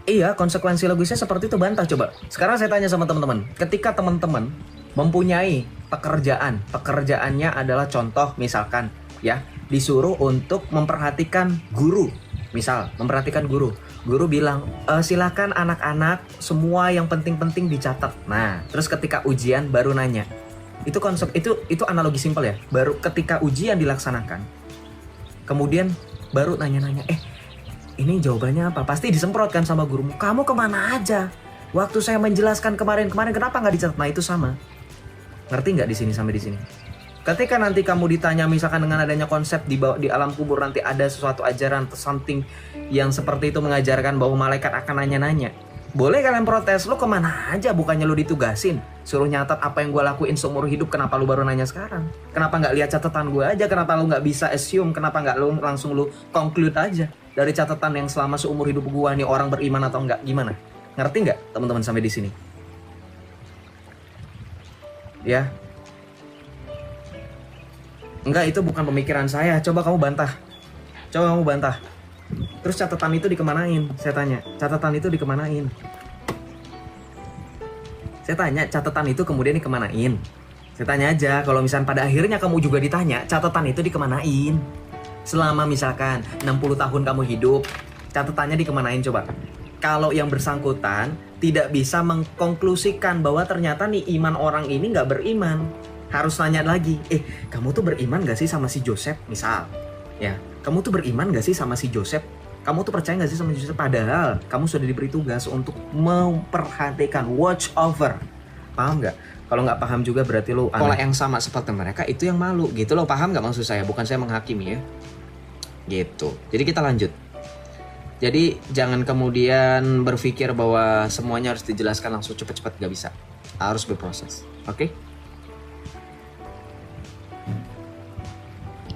Iya, konsekuensi logisnya seperti itu, bantah coba. Sekarang saya tanya sama teman-teman. Ketika teman-teman mempunyai pekerjaannya adalah contoh misalkan ya, disuruh untuk memperhatikan guru. Misal, memperhatikan guru. Guru bilang, silakan anak-anak semua yang penting-penting dicatat. Nah, terus ketika ujian baru nanya. Itu konsep itu analogi simpel ya. Baru ketika ujian dilaksanakan, kemudian baru nanya-nanya, ini jawabannya apa? Pasti disemprotkan sama gurumu. Kamu kemana aja? Waktu saya menjelaskan kemarin kenapa nggak dicatat? Nah, itu sama. Ngerti nggak di sini sampai di sini? Ketika nanti kamu ditanya misalkan dengan adanya konsep di alam kubur nanti ada sesuatu ajaran atau something yang seperti itu mengajarkan bahwa malaikat akan nanya-nanya. Boleh kalian protes, lu kemana aja? Bukannya lu ditugasin suruh nyatat apa yang gue lakuin seumur hidup, kenapa lu baru nanya sekarang? Kenapa nggak lihat catatan gue aja? Kenapa lu nggak bisa assume? Kenapa nggak lu langsung conclude aja dari catatan yang selama seumur hidup gue nih orang beriman atau enggak? Gimana? Ngerti nggak teman-teman sampai di sini? Ya. Enggak, itu bukan pemikiran saya. Coba kamu bantah. Terus catatan itu dikemanain? Saya tanya. Catatan itu dikemanain? Saya tanya, catatan itu kemudian dikemanain? Saya tanya aja, kalau misalnya pada akhirnya kamu juga ditanya, catatan itu dikemanain? Selama misalkan 60 tahun kamu hidup, catatannya dikemanain coba? Kalau yang bersangkutan tidak bisa mengkonklusikan bahwa ternyata nih iman orang ini nggak beriman, harus nanya lagi, kamu tuh beriman gak sih sama si Joseph? Misal, ya, kamu tuh beriman gak sih sama si Joseph? Kamu tuh percaya gak sih sama Joseph? Padahal kamu sudah diberi tugas untuk memperhatikan, watch over. Paham gak? Kalau gak paham juga berarti lo pola yang sama seperti mereka itu yang malu gitu loh. Paham gak maksud saya? Bukan saya menghakimi ya. Gitu. Jadi kita lanjut. Jadi jangan kemudian berpikir bahwa semuanya harus dijelaskan langsung cepat-cepat, gak bisa. Harus berproses. Oke?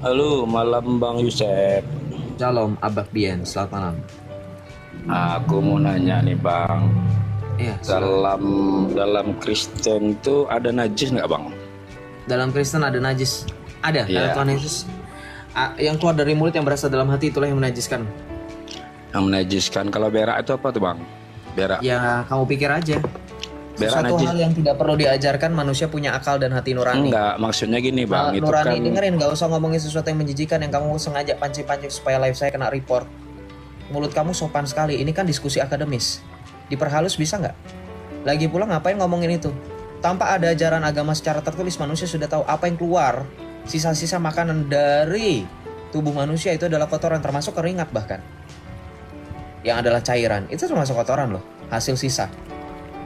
Halo, malam Bang Yusef. Shalom, Abak Bien. Selamat malam. Aku mau nanya nih Bang. Iya. Dalam Kristen itu ada najis nggak Bang? Dalam Kristen ada najis. Ada. Iya. Tuhan Yesus. Yang keluar dari mulut yang berasal dalam hati itulah yang menajiskan. Yang menajiskan. Kalau berak itu apa tuh Bang? Berak. Ya kamu pikir aja. Berak Suatu najis. hal yang tidak perlu diajarkan, manusia punya akal dan hati nurani. Enggak, maksudnya gini Bang. Itu Nurani, kan dengerin, gak usah ngomongin sesuatu yang menjijikan yang kamu sengaja pancing-pancing supaya live saya kena report. Mulut kamu sopan sekali, ini kan diskusi akademis. Diperhalus bisa nggak? Lagi pula ngapain ngomongin itu? Tanpa ada ajaran agama secara tertulis, manusia sudah tahu apa yang keluar. Sisa-sisa makanan dari tubuh manusia itu adalah kotoran, termasuk keringat bahkan. Yang adalah cairan, itu termasuk kotoran loh, hasil sisa.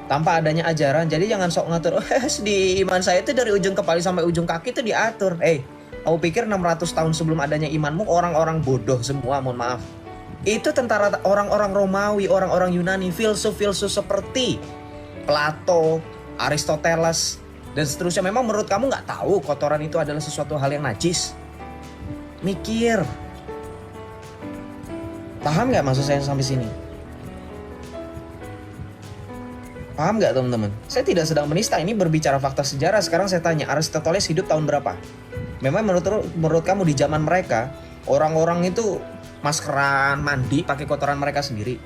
Tanpa adanya ajaran, jadi jangan sok ngatur, di iman saya itu dari ujung kepala sampai ujung kaki itu diatur. Kamu pikir 600 tahun sebelum adanya imanmu orang-orang bodoh semua, mohon maaf. Itu tentara orang-orang Romawi, orang-orang Yunani, filsuf-filsuf seperti Plato, Aristoteles, dan seterusnya. Memang menurut kamu nggak tahu kotoran itu adalah sesuatu hal yang najis? Mikir. Paham nggak maksud saya sampai sini? Paham nggak teman-teman? Saya tidak sedang menista, ini berbicara fakta sejarah. Sekarang saya tanya, Aristoteles hidup tahun berapa? Memang menurut kamu di zaman mereka, orang-orang itu maskeran, mandi, pakai kotoran mereka sendiri?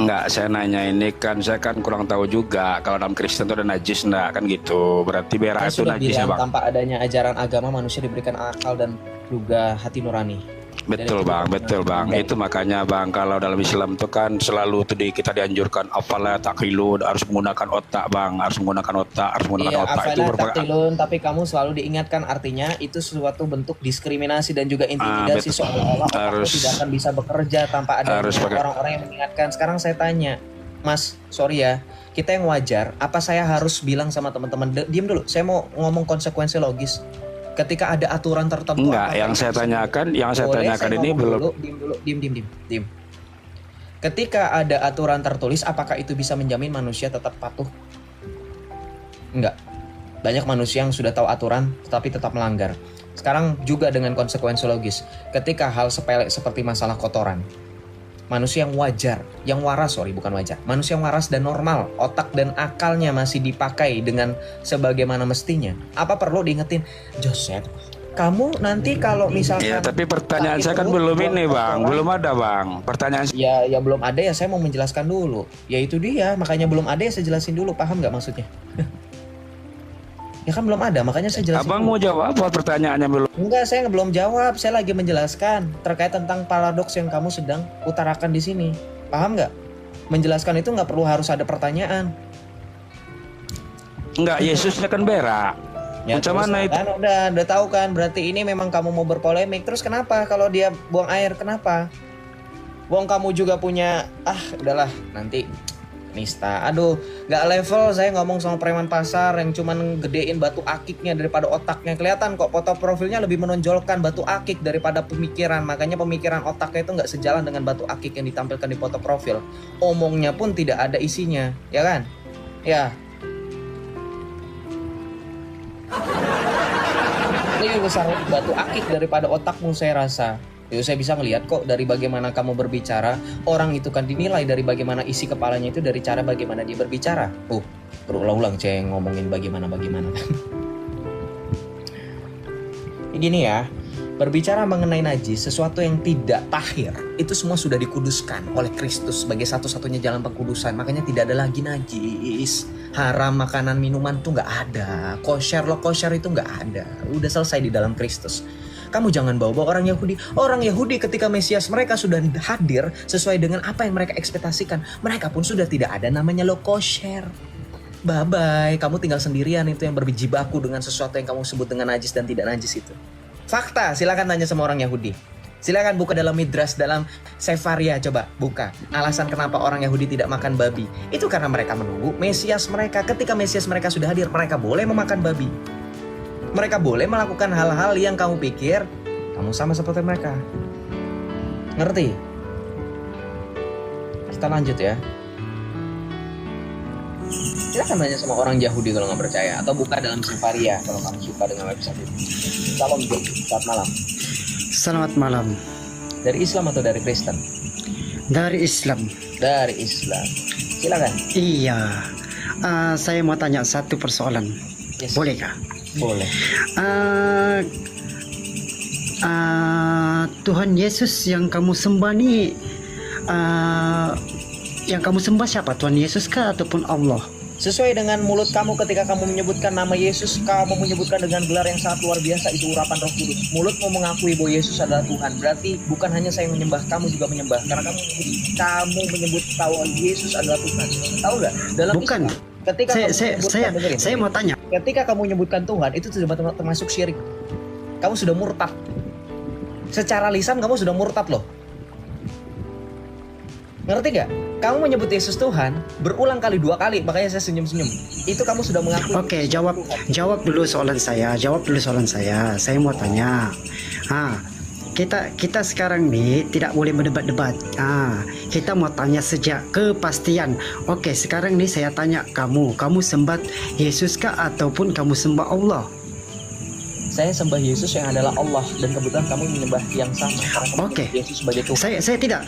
Enggak, saya nanya ini kan, saya kan kurang tahu juga kalau dalam Kristen itu ada najis enggak kan gitu. Berarti berak Saya itu sudah najis ya bilang bang. tanpa adanya ajaran agama manusia diberikan akal dan juga hati nurani. Betul Dan itu bang, bukan betul bang. baik. Itu makanya bang, kalau dalam Islam itu kan selalu tuh kita dianjurkan apalah taqilu, harus menggunakan otak bang, harus menggunakan otak, harus menggunakan Iya, otak itu afala taqilun, tapi kamu selalu diingatkan artinya itu suatu bentuk diskriminasi dan juga intimidasi betul. seolah-olah otakmu Harus- tidak akan bisa bekerja tanpa ada harus pakai- orang-orang yang mengingatkan. Sekarang saya tanya, Mas, sorry ya, kita yang wajar, apa saya harus bilang sama teman-teman, diam dulu, saya mau ngomong konsekuensi logis. Ketika ada aturan tertentu, Enggak, apakah yang itu saya bisa- tanyakan, Boleh, saya ini ngomong belum. dulu, diam. Ketika ada aturan tertulis, apakah itu bisa menjamin manusia tetap patuh? Enggak. Banyak manusia yang sudah tahu aturan tetapi tetap melanggar. Sekarang juga dengan konsekuensi logis. Ketika hal sepele seperti masalah kotoran, manusia yang wajar, manusia yang waras dan normal, otak dan akalnya masih dipakai dengan sebagaimana mestinya. Apa perlu diingetin, Joseph, kamu nanti kalau misalkan Ya, tapi pertanyaan sakit saya kan perut, belum buang ini bang, kotoran, belum ada bang. Pertanyaan ya belum ada ya, saya mau menjelaskan dulu. Ya itu dia, makanya belum ada ya saya jelasin dulu, paham nggak maksudnya? Ya kan belum ada, makanya saya jelasin abang dulu. mau jawab apa pertanyaannya belum? Enggak, saya belum jawab, saya lagi menjelaskan terkait tentang paradoks yang kamu sedang utarakan di sini. Paham nggak? Menjelaskan itu nggak perlu harus ada pertanyaan. Enggak, Yesusnya kan berak. Ya, Macam terus mana itu? kan udah tahu kan, berarti ini memang kamu mau berpolemik. Terus kenapa kalau dia buang air, kenapa? Wong kamu juga punya, udahlah nanti nista. Aduh, nggak level saya ngomong sama preman pasar yang cuman gedein batu akiknya daripada otaknya. Kelihatan kok foto profilnya lebih menonjolkan batu akik daripada pemikiran. Makanya pemikiran otaknya itu nggak sejalan dengan batu akik yang ditampilkan di foto profil. Omongnya pun tidak ada isinya, ya kan? Ya. Lebih besar batu akik daripada otakmu saya rasa. Yo, saya bisa ngelihat kok dari bagaimana kamu berbicara. Orang itu kan dinilai dari bagaimana isi kepalanya itu, dari cara bagaimana dia berbicara. Berulang-ulang ceng ngomongin bagaimana kan. Gini ya, berbicara mengenai najis, sesuatu yang tidak tahir, itu semua sudah dikuduskan oleh Kristus sebagai satu-satunya jalan pengkudusan. Makanya tidak ada lagi najis. Haram makanan minuman tuh nggak ada. Kosher itu nggak ada. Udah selesai di dalam Kristus. Kamu jangan bawa-bawa orang Yahudi. Orang Yahudi ketika Mesias mereka sudah hadir sesuai dengan apa yang mereka ekspektasikan, mereka pun sudah tidak ada namanya lo kosher. Bye-bye, kamu tinggal sendirian itu yang berjibaku dengan sesuatu yang kamu sebut dengan najis dan tidak najis itu. Fakta, silakan tanya sama orang Yahudi. Silakan buka dalam Midrash, dalam Sefaria, coba buka. Alasan kenapa orang Yahudi tidak makan babi. Itu karena mereka menunggu Mesias mereka. Ketika Mesias mereka sudah hadir, mereka boleh memakan babi. Mereka boleh melakukan hal-hal yang kamu pikir kamu sama seperti mereka. Ngerti? Kita lanjut ya. Silakan tanya sama orang Yahudi kalau nggak percaya, atau buka dalam Sefaria kalau kamu suka dengan website itu. Salam, selamat malam. Selamat malam. Dari Islam atau dari Kristen? Dari Islam. Dari Islam. Silakan. Iya. Saya mau tanya satu persoalan. Yes. Boleh kah? Boleh. Tuhan Yesus yang kamu sembah ni, yang kamu sembah siapa? Tuhan Yesus kah ataupun Allah? Sesuai dengan mulut kamu ketika kamu menyebutkan nama Yesus, kamu menyebutkan dengan gelar yang sangat luar biasa, itu urapan Roh Kudus. Mulutmu mengakui bahwa Yesus adalah Tuhan. Berarti bukan hanya saya yang menyembah, kamu juga menyembah. Karena kamu menyebut bahwa Yesus adalah Tuhan. Tahu nggak? Dalam Bukan. Islam, ketika Saya mau tanya. ketika kamu menyebutkan Tuhan, itu sudah termasuk syirik. Kamu sudah murtad. Secara lisan kamu sudah murtad loh. Ngerti gak? Kamu menyebut Yesus Tuhan berulang kali, 2 kali, makanya saya senyum-senyum. Itu kamu sudah mengaku. Oke, jawab dulu soalan saya. Saya mau tanya. Kita sekarang nih tidak boleh berdebat-debat. Kita mau tanya sejak kepastian. Oke, sekarang nih saya tanya kamu sembah Yesus kah ataupun kamu sembah Allah? Saya sembah Yesus yang adalah Allah, dan kebetulan kamu menyembah yang sama. Karena kamu Oke. menyembah Yesus sebagai Tuhan. Saya tidak.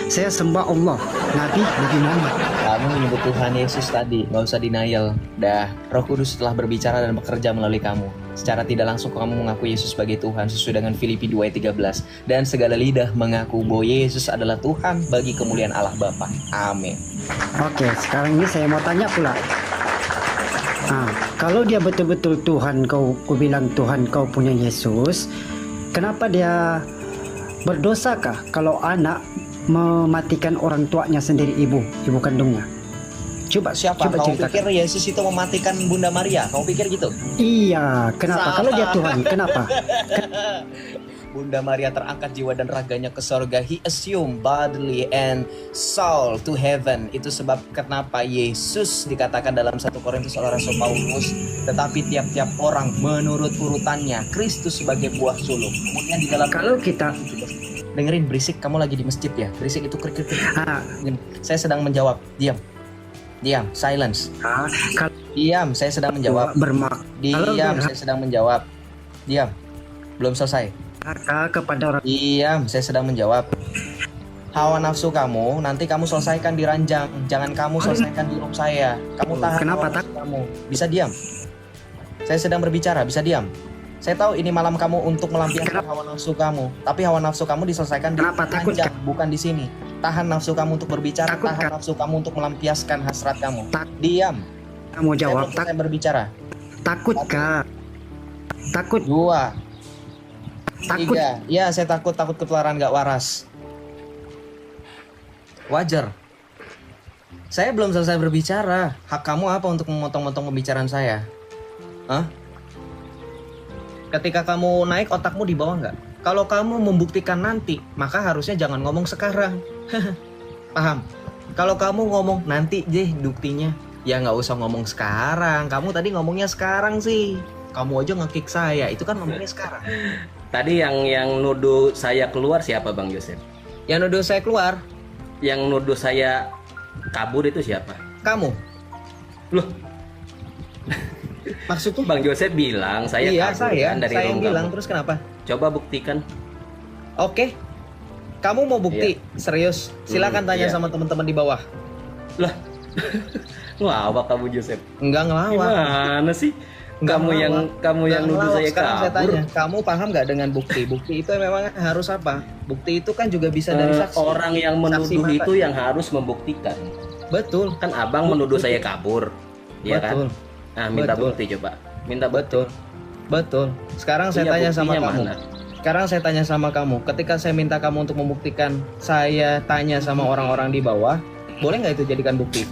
Saya sembah Allah, Nabi Muhammad. Kamu menyebut Tuhan Yesus tadi, nggak usah denial. Dah, Roh Kudus telah berbicara dan bekerja melalui kamu. Secara tidak langsung kamu mengaku Yesus sebagai Tuhan sesuai dengan Filipi 2 ayat 13. Dan segala lidah mengaku bahwa Yesus adalah Tuhan bagi kemuliaan Allah Bapa. Amin. Oke, sekarang ini saya mau tanya pula. Kalau dia betul-betul Tuhan, kau bilang Tuhan kau punya Yesus, kenapa dia berdosakah kalau anak mematikan orang tuanya sendiri, ibu kandungnya? Coba Kamu ceritakan. pikir Yesus itu mematikan Bunda Maria? Kamu pikir gitu? Iya, kenapa? Salah. Kalau dia Tuhan, kenapa? Bunda Maria terangkat jiwa dan raganya ke sorga. He assumed bodily and soul to heaven. Itu sebab kenapa Yesus dikatakan dalam 1 Korintus oleh Rasul Paulus, tetapi tiap-tiap orang menurut urutannya, Kristus sebagai buah sulung. Kemudian di dalam Kalau kita dengerin, berisik, kamu lagi di masjid ya. Berisik itu krik. ah, Saya sedang menjawab. Diam, silence. kalau Diam, saya sedang menjawab. Diam, saya sedang menjawab. Diam. Belum selesai. kepada orang Diam, saya sedang menjawab. Hawa nafsu kamu, nanti kamu selesaikan di ranjang. Jangan kamu selesaikan di room saya. Kamu tahan Kenapa hawa nafsu kamu. Bisa diam? Saya sedang berbicara, bisa diam? Saya tahu ini malam kamu untuk melampiaskan hawa nafsu kamu. Tapi hawa nafsu kamu diselesaikan di Kenapa? Takut, ranjang, bukan di sini. Tahan nafsu kamu untuk berbicara, Takut, tahan Kak. nafsu kamu untuk melampiaskan hasrat kamu. Tak- Diam. kamu jawab. Saya belum selesai berbicara. Takut kah? Takut 2, takut 3. Ya, saya takut ketularan gak waras. Wajar. Saya belum selesai berbicara. Hak kamu apa untuk memotong-motong pembicaraan saya? Hah? Ketika kamu naik, otakmu di bawah nggak? Kalau kamu membuktikan nanti, maka harusnya jangan ngomong sekarang. Paham? Kalau kamu ngomong nanti deh buktinya, ya nggak usah ngomong sekarang. Kamu tadi ngomongnya sekarang sih. Kamu aja nge-kick saya, itu kan ngomongnya sekarang. Tadi yang nuduh saya keluar siapa Bang Yosef? Yang nuduh saya keluar, Yang nuduh saya kabur itu siapa? kamu. Loh, Maksudnya? Bang Yosef bilang saya Iya, kabur saya kan dari yang room bilang, kamu. terus kenapa? Coba buktikan. Oke. Kamu mau bukti? Serius? Silakan tanya iya. sama teman-teman di bawah. Lah, ngelawak kamu Yosef. Enggak ngelawak. Gimana sih? Enggak Kamu yang nuduh saya Sekarang saya kabur. tanya, kamu paham nggak dengan bukti? Bukti itu memang harus apa? Bukti itu kan juga bisa dari saksi. Orang yang Saksi menuduh mata. itu yang harus membuktikan. Betul. Kan abang menuduh saya kabur, ya Betul. kan? Nah, minta Betul. bukti coba. Minta bukti. Betul. Sekarang saya Iya, tanya sama buktinya kamu. mana? Sekarang saya tanya sama kamu. Ketika saya minta kamu untuk membuktikan, saya tanya sama orang-orang di bawah, boleh nggak itu jadikan bukti?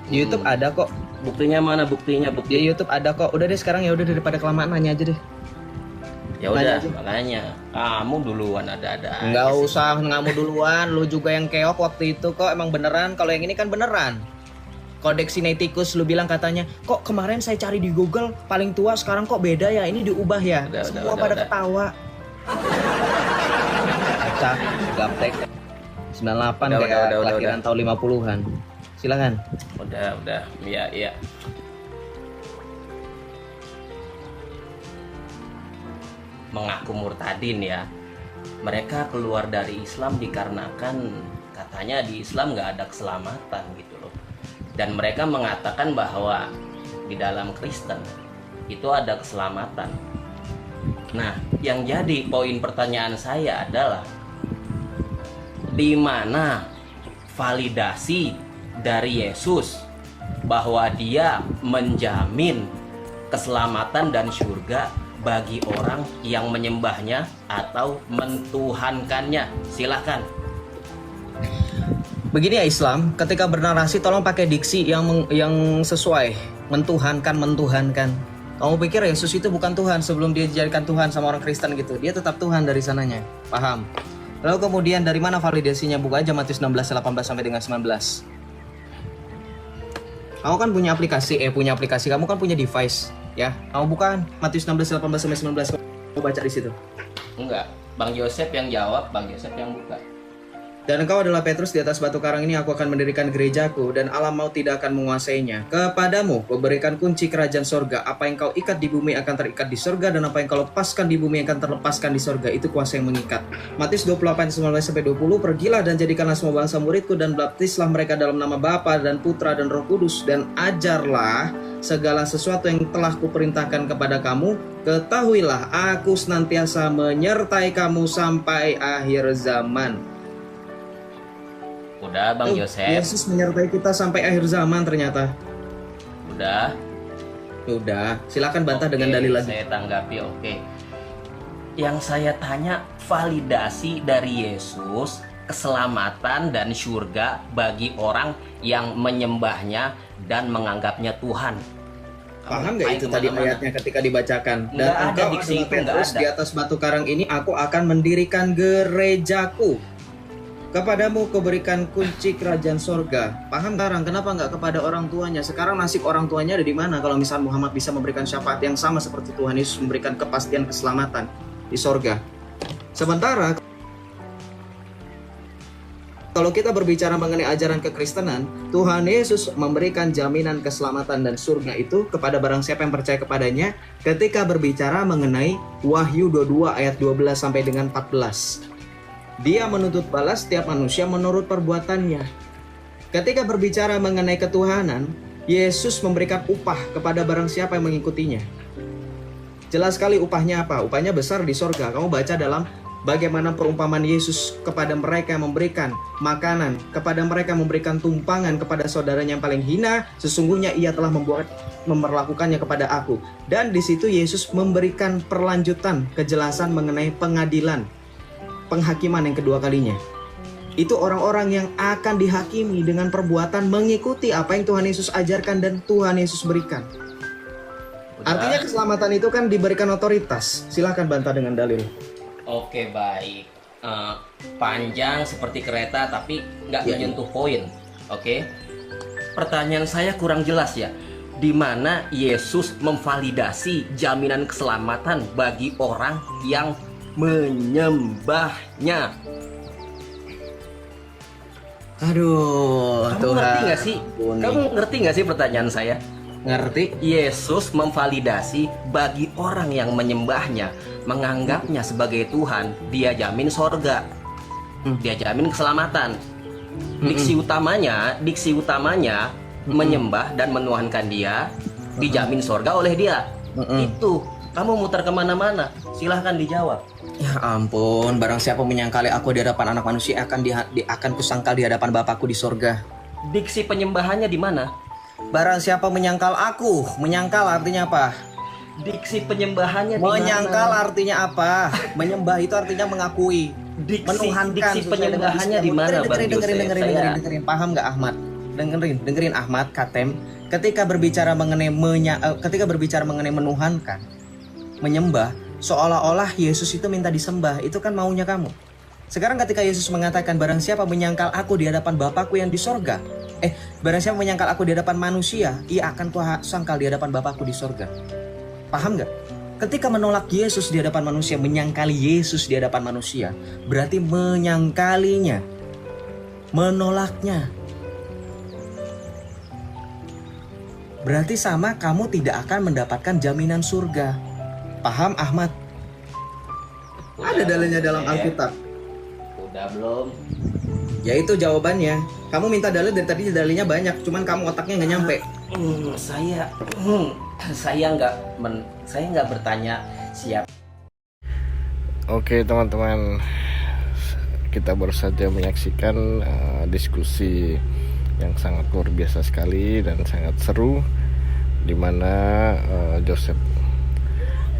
Di YouTube ada kok. Buktinya mana? Buktinya Di bukti. YouTube ada kok. Udah deh sekarang, ya udah, daripada kelamaan nanya aja deh. Ya udah, Nanya aja. makanya kamu duluan ada-ada. Nggak aja sih. usah ngamu duluan, lu juga yang keok waktu itu kok, emang beneran. Kalau yang ini kan beneran. Kodeks Sinaiticus lu bilang katanya, kok kemarin saya cari di Google paling tua, sekarang kok beda ya, ini diubah ya. Udah, Semua udah, pada udah. ketawa. Acak, gaptek. 98 Udah, kayak udah, kelahiran tahun 50-an. Silakan. Udah. Iya. Mengaku murtadin ya. Mereka keluar dari Islam dikarenakan katanya di Islam nggak ada keselamatan gitu loh. Dan mereka mengatakan bahwa di dalam Kristen itu ada keselamatan. Nah, yang jadi poin pertanyaan saya adalah di mana validasi dari Yesus bahwa dia menjamin keselamatan dan surga bagi orang yang menyembahnya atau mentuhankannya. Silakan. Begini ya Islam, ketika bernarasi tolong pakai diksi yang sesuai. Mentuhankan. Kamu pikir Yesus itu bukan Tuhan sebelum dia dijadikan Tuhan sama orang Kristen gitu. Dia tetap Tuhan dari sananya. Paham? Lalu kemudian dari mana validasinya? Buka aja Matius 16, 18 sampai dengan 19. Kamu kan punya aplikasi, kamu kan punya device, ya. Kamu bukan Matius 16, 18 sampai 19. Kamu baca di situ. Enggak. Bang Yosef yang jawab, Bang Yosef yang buka. Dan engkau adalah Petrus, di atas batu karang ini aku akan mendirikan gerejaku, dan alam maut tidak akan menguasainya. Kepadamu kuberikan kunci kerajaan sorga. Apa yang kau ikat di bumi akan terikat di sorga, dan apa yang kau lepaskan di bumi akan terlepaskan di sorga. Itu kuasa yang mengikat. Matius 28:19-20. Pergilah dan jadikanlah semua bangsa muridku, dan baptislah mereka dalam nama Bapa dan Putra dan Roh Kudus, dan ajarlah segala sesuatu yang telah kuperintahkan kepada kamu. Ketahuilah aku senantiasa menyertai kamu sampai akhir zaman. Udah Bang Joseph. Yesus menyertai kita sampai akhir zaman ternyata. Udah. Udah, silakan bantah Oke, dengan dalil lagi. Saya tanggapi, oke. Yang saya tanya, validasi dari Yesus, keselamatan dan surga bagi orang yang menyembahnya dan menganggapnya Tuhan. Paham nggak itu tadi ayatnya ketika dibacakan? Dan Nggak ada, engkau diksi adalah itu nggak Petrus, ada. di atas batu karang ini aku akan mendirikan gerejaku. Kepadamu kuberikan kunci kerajaan sorga. Paham sekarang kenapa nggak kepada orang tuanya? Sekarang nasib orang tuanya ada di mana? Kalau misal Muhammad bisa memberikan syafaat yang sama seperti Tuhan Yesus memberikan kepastian keselamatan di sorga. Sementara kalau kita berbicara mengenai ajaran kekristenan, Tuhan Yesus memberikan jaminan keselamatan dan surga itu kepada barang siapa yang percaya kepadanya ketika berbicara mengenai Wahyu 22 ayat 12 sampai dengan 14. Dia menuntut balas setiap manusia menurut perbuatannya. Ketika berbicara mengenai ketuhanan, Yesus memberikan upah kepada barang siapa yang mengikutinya. Jelas sekali upahnya apa? Upahnya besar di sorga. Kamu baca dalam bagaimana perumpamaan Yesus kepada mereka yang memberikan makanan, kepada mereka yang memberikan tumpangan kepada saudaranya yang paling hina, sesungguhnya ia telah memperlakukannya kepada aku. Dan di situ Yesus memberikan perlanjutan kejelasan mengenai pengadilan, penghakiman yang kedua kalinya. Itu orang-orang yang akan dihakimi dengan perbuatan mengikuti apa yang Tuhan Yesus ajarkan dan Tuhan Yesus berikan. Udah. Artinya keselamatan itu kan diberikan otoritas. Silahkan bantah dengan dalil. Oke, baik. Panjang seperti kereta tapi nggak Ya. menyentuh poin. Oke. Pertanyaan saya kurang jelas ya. Di mana Yesus memvalidasi jaminan keselamatan bagi orang yang menyembahnya? Aduh, Kamu ngerti nggak sih? ampuni. Kamu ngerti nggak sih pertanyaan saya? Ngerti? Yesus memvalidasi bagi orang yang menyembahnya, menganggapnya sebagai Tuhan, dia jamin sorga, dia jamin keselamatan. Diksi utamanya menyembah dan menuhankan dia, dijamin sorga oleh dia. Itu, kamu muter kemana-mana, silahkan dijawab. Ya ampun, barang siapa menyangkali aku di hadapan anak manusia akan kusangkal di hadapan Bapakku di sorga. Diksi penyembahannya di mana? Barang siapa menyangkal aku, menyangkal artinya apa? Diksi penyembahannya di Menyangkal mana? artinya apa? Menyembah itu artinya mengakui, menuhankan. Diksi penyembahannya di mana, Bang Joseph? Dengerin. Paham nggak Ahmad? Dengerin Ahmad, Katem. Ketika berbicara mengenai menuhankan, menyembah, seolah-olah Yesus itu minta disembah. Itu kan maunya kamu. Sekarang ketika Yesus mengatakan barang siapa menyangkal aku di hadapan Bapakku yang di sorga, barang siapa menyangkal aku di hadapan manusia, ia akan kusangkal di hadapan Bapakku di sorga. Paham nggak? Ketika menolak Yesus di hadapan manusia, menyangkali Yesus di hadapan manusia, berarti menyangkalinya, menolaknya. Berarti sama kamu tidak akan mendapatkan jaminan surga. Paham Ahmad? Ada dalilnya dalam Alkitab. Udah belum? Ya itu jawabannya. Kamu minta dalil dari tadi dalilnya banyak, cuman kamu otaknya nggak nyampe. Saya nggak bertanya siapa. Oke teman-teman, kita baru saja menyaksikan diskusi yang sangat luar biasa sekali dan sangat seru, di mana Joseph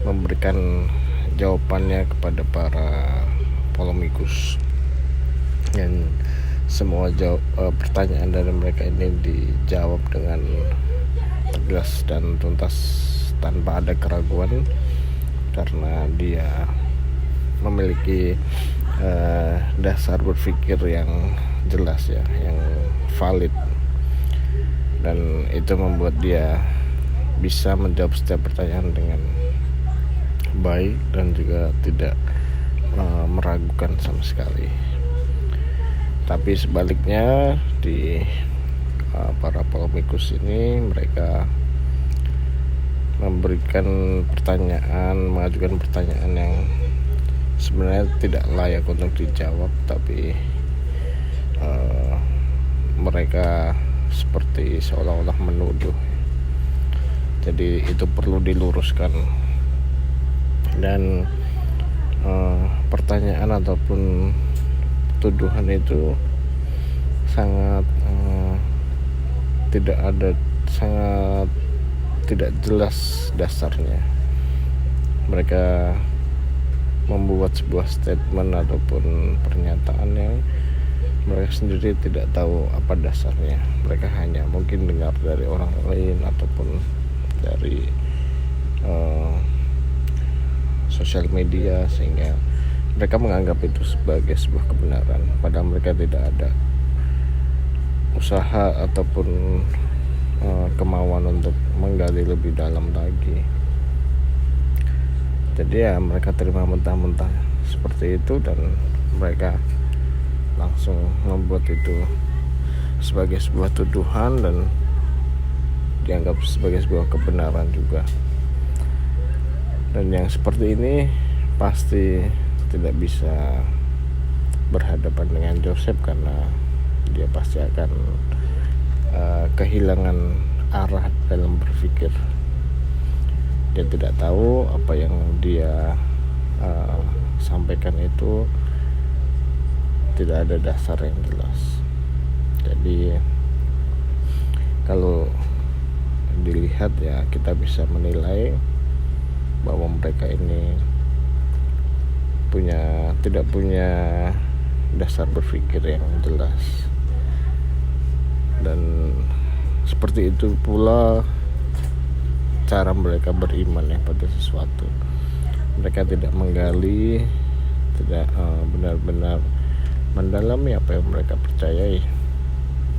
memberikan jawabannya kepada para polemikus, dan semua pertanyaan dari mereka ini dijawab dengan tegas dan tuntas tanpa ada keraguan, karena dia memiliki dasar berpikir yang jelas ya, yang valid, dan itu membuat dia bisa menjawab setiap pertanyaan dengan baik dan juga tidak meragukan sama sekali. Tapi sebaliknya di para polemikus ini mereka mengajukan pertanyaan yang sebenarnya tidak layak untuk dijawab, tapi mereka seperti seolah-olah menuduh. Jadi itu perlu diluruskan, dan pertanyaan ataupun tuduhan itu sangat tidak jelas dasarnya. Mereka membuat sebuah statement ataupun pernyataan yang mereka sendiri tidak tahu apa dasarnya. Mereka hanya mungkin dengar dari orang lain ataupun dari sosial media, sehingga mereka menganggap itu sebagai sebuah kebenaran, padahal mereka tidak ada usaha ataupun kemauan untuk menggali lebih dalam lagi. Jadi ya mereka terima mentah-mentah seperti itu, dan mereka langsung membuat itu sebagai sebuah tuduhan dan dianggap sebagai sebuah kebenaran juga. Dan yang seperti ini pasti tidak bisa berhadapan dengan Joseph, karena dia pasti akan kehilangan arah dalam berpikir. Dia tidak tahu apa yang dia sampaikan itu tidak ada dasar yang jelas. Jadi kalau dilihat ya kita bisa menilai bahwa mereka ini tidak punya dasar berpikir yang jelas. Dan seperti itu pula cara mereka beriman ya pada sesuatu. Mereka tidak menggali, tidak benar-benar mendalami apa yang mereka percayai,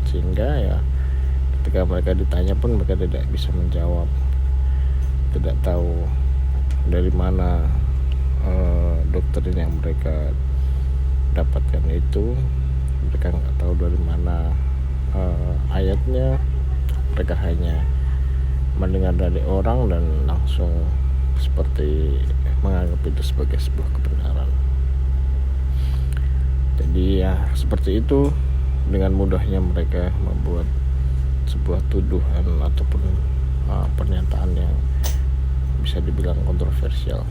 sehingga ya ketika mereka ditanya pun mereka tidak bisa menjawab, tidak tahu dari mana doktrin yang mereka dapatkan itu. Mereka nggak tahu dari mana ayatnya. Mereka hanya mendengar dari orang dan langsung seperti menganggap itu sebagai sebuah kebenaran. Jadi ya seperti itu, dengan mudahnya mereka membuat sebuah tuduhan ataupun pernyataan yang bisa dibilang kontroversial.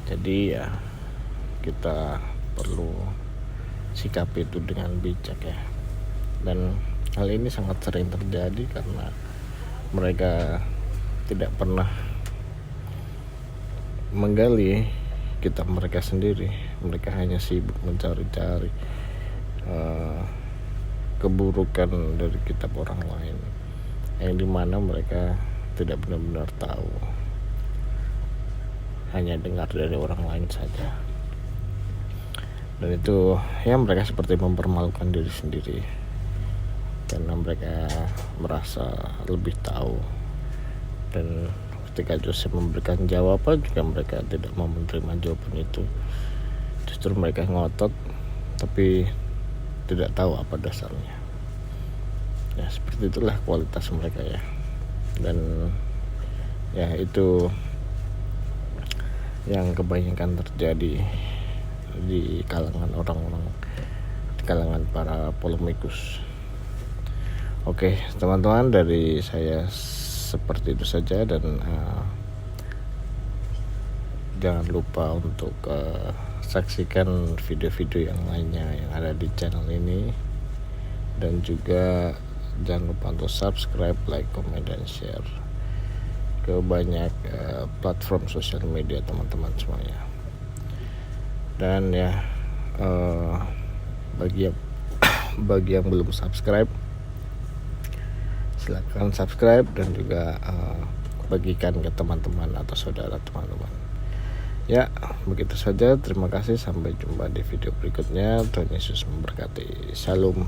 Jadi ya kita perlu sikapi itu dengan bijak ya. Dan hal ini sangat sering terjadi karena mereka tidak pernah menggali kitab mereka sendiri. Mereka hanya sibuk mencari-cari keburukan dari kitab orang lain, yang dimana mereka tidak benar-benar tahu, hanya dengar dari orang lain saja. Dan itu ya mereka seperti mempermalukan diri sendiri, karena mereka merasa lebih tahu. Dan ketika Joseph memberikan jawaban juga mereka tidak mau menerima jawaban itu. Justru mereka ngotot tapi tidak tahu apa dasarnya. Ya seperti itulah kualitas mereka ya. Dan ya itu yang kebanyakan terjadi di kalangan orang-orang, di kalangan para polemikus. Oke teman-teman, dari saya seperti itu saja, dan jangan lupa untuk saksikan video-video yang lainnya yang ada di channel ini, dan juga jangan lupa untuk subscribe, like, comment, dan share ke banyak platform sosial media teman-teman semuanya. Dan ya bagi yang belum subscribe, silakan subscribe dan juga bagikan ke teman-teman atau saudara teman-teman. Ya, begitu saja. Terima kasih. Sampai jumpa di video berikutnya. Tuhan Yesus memberkati. Shalom.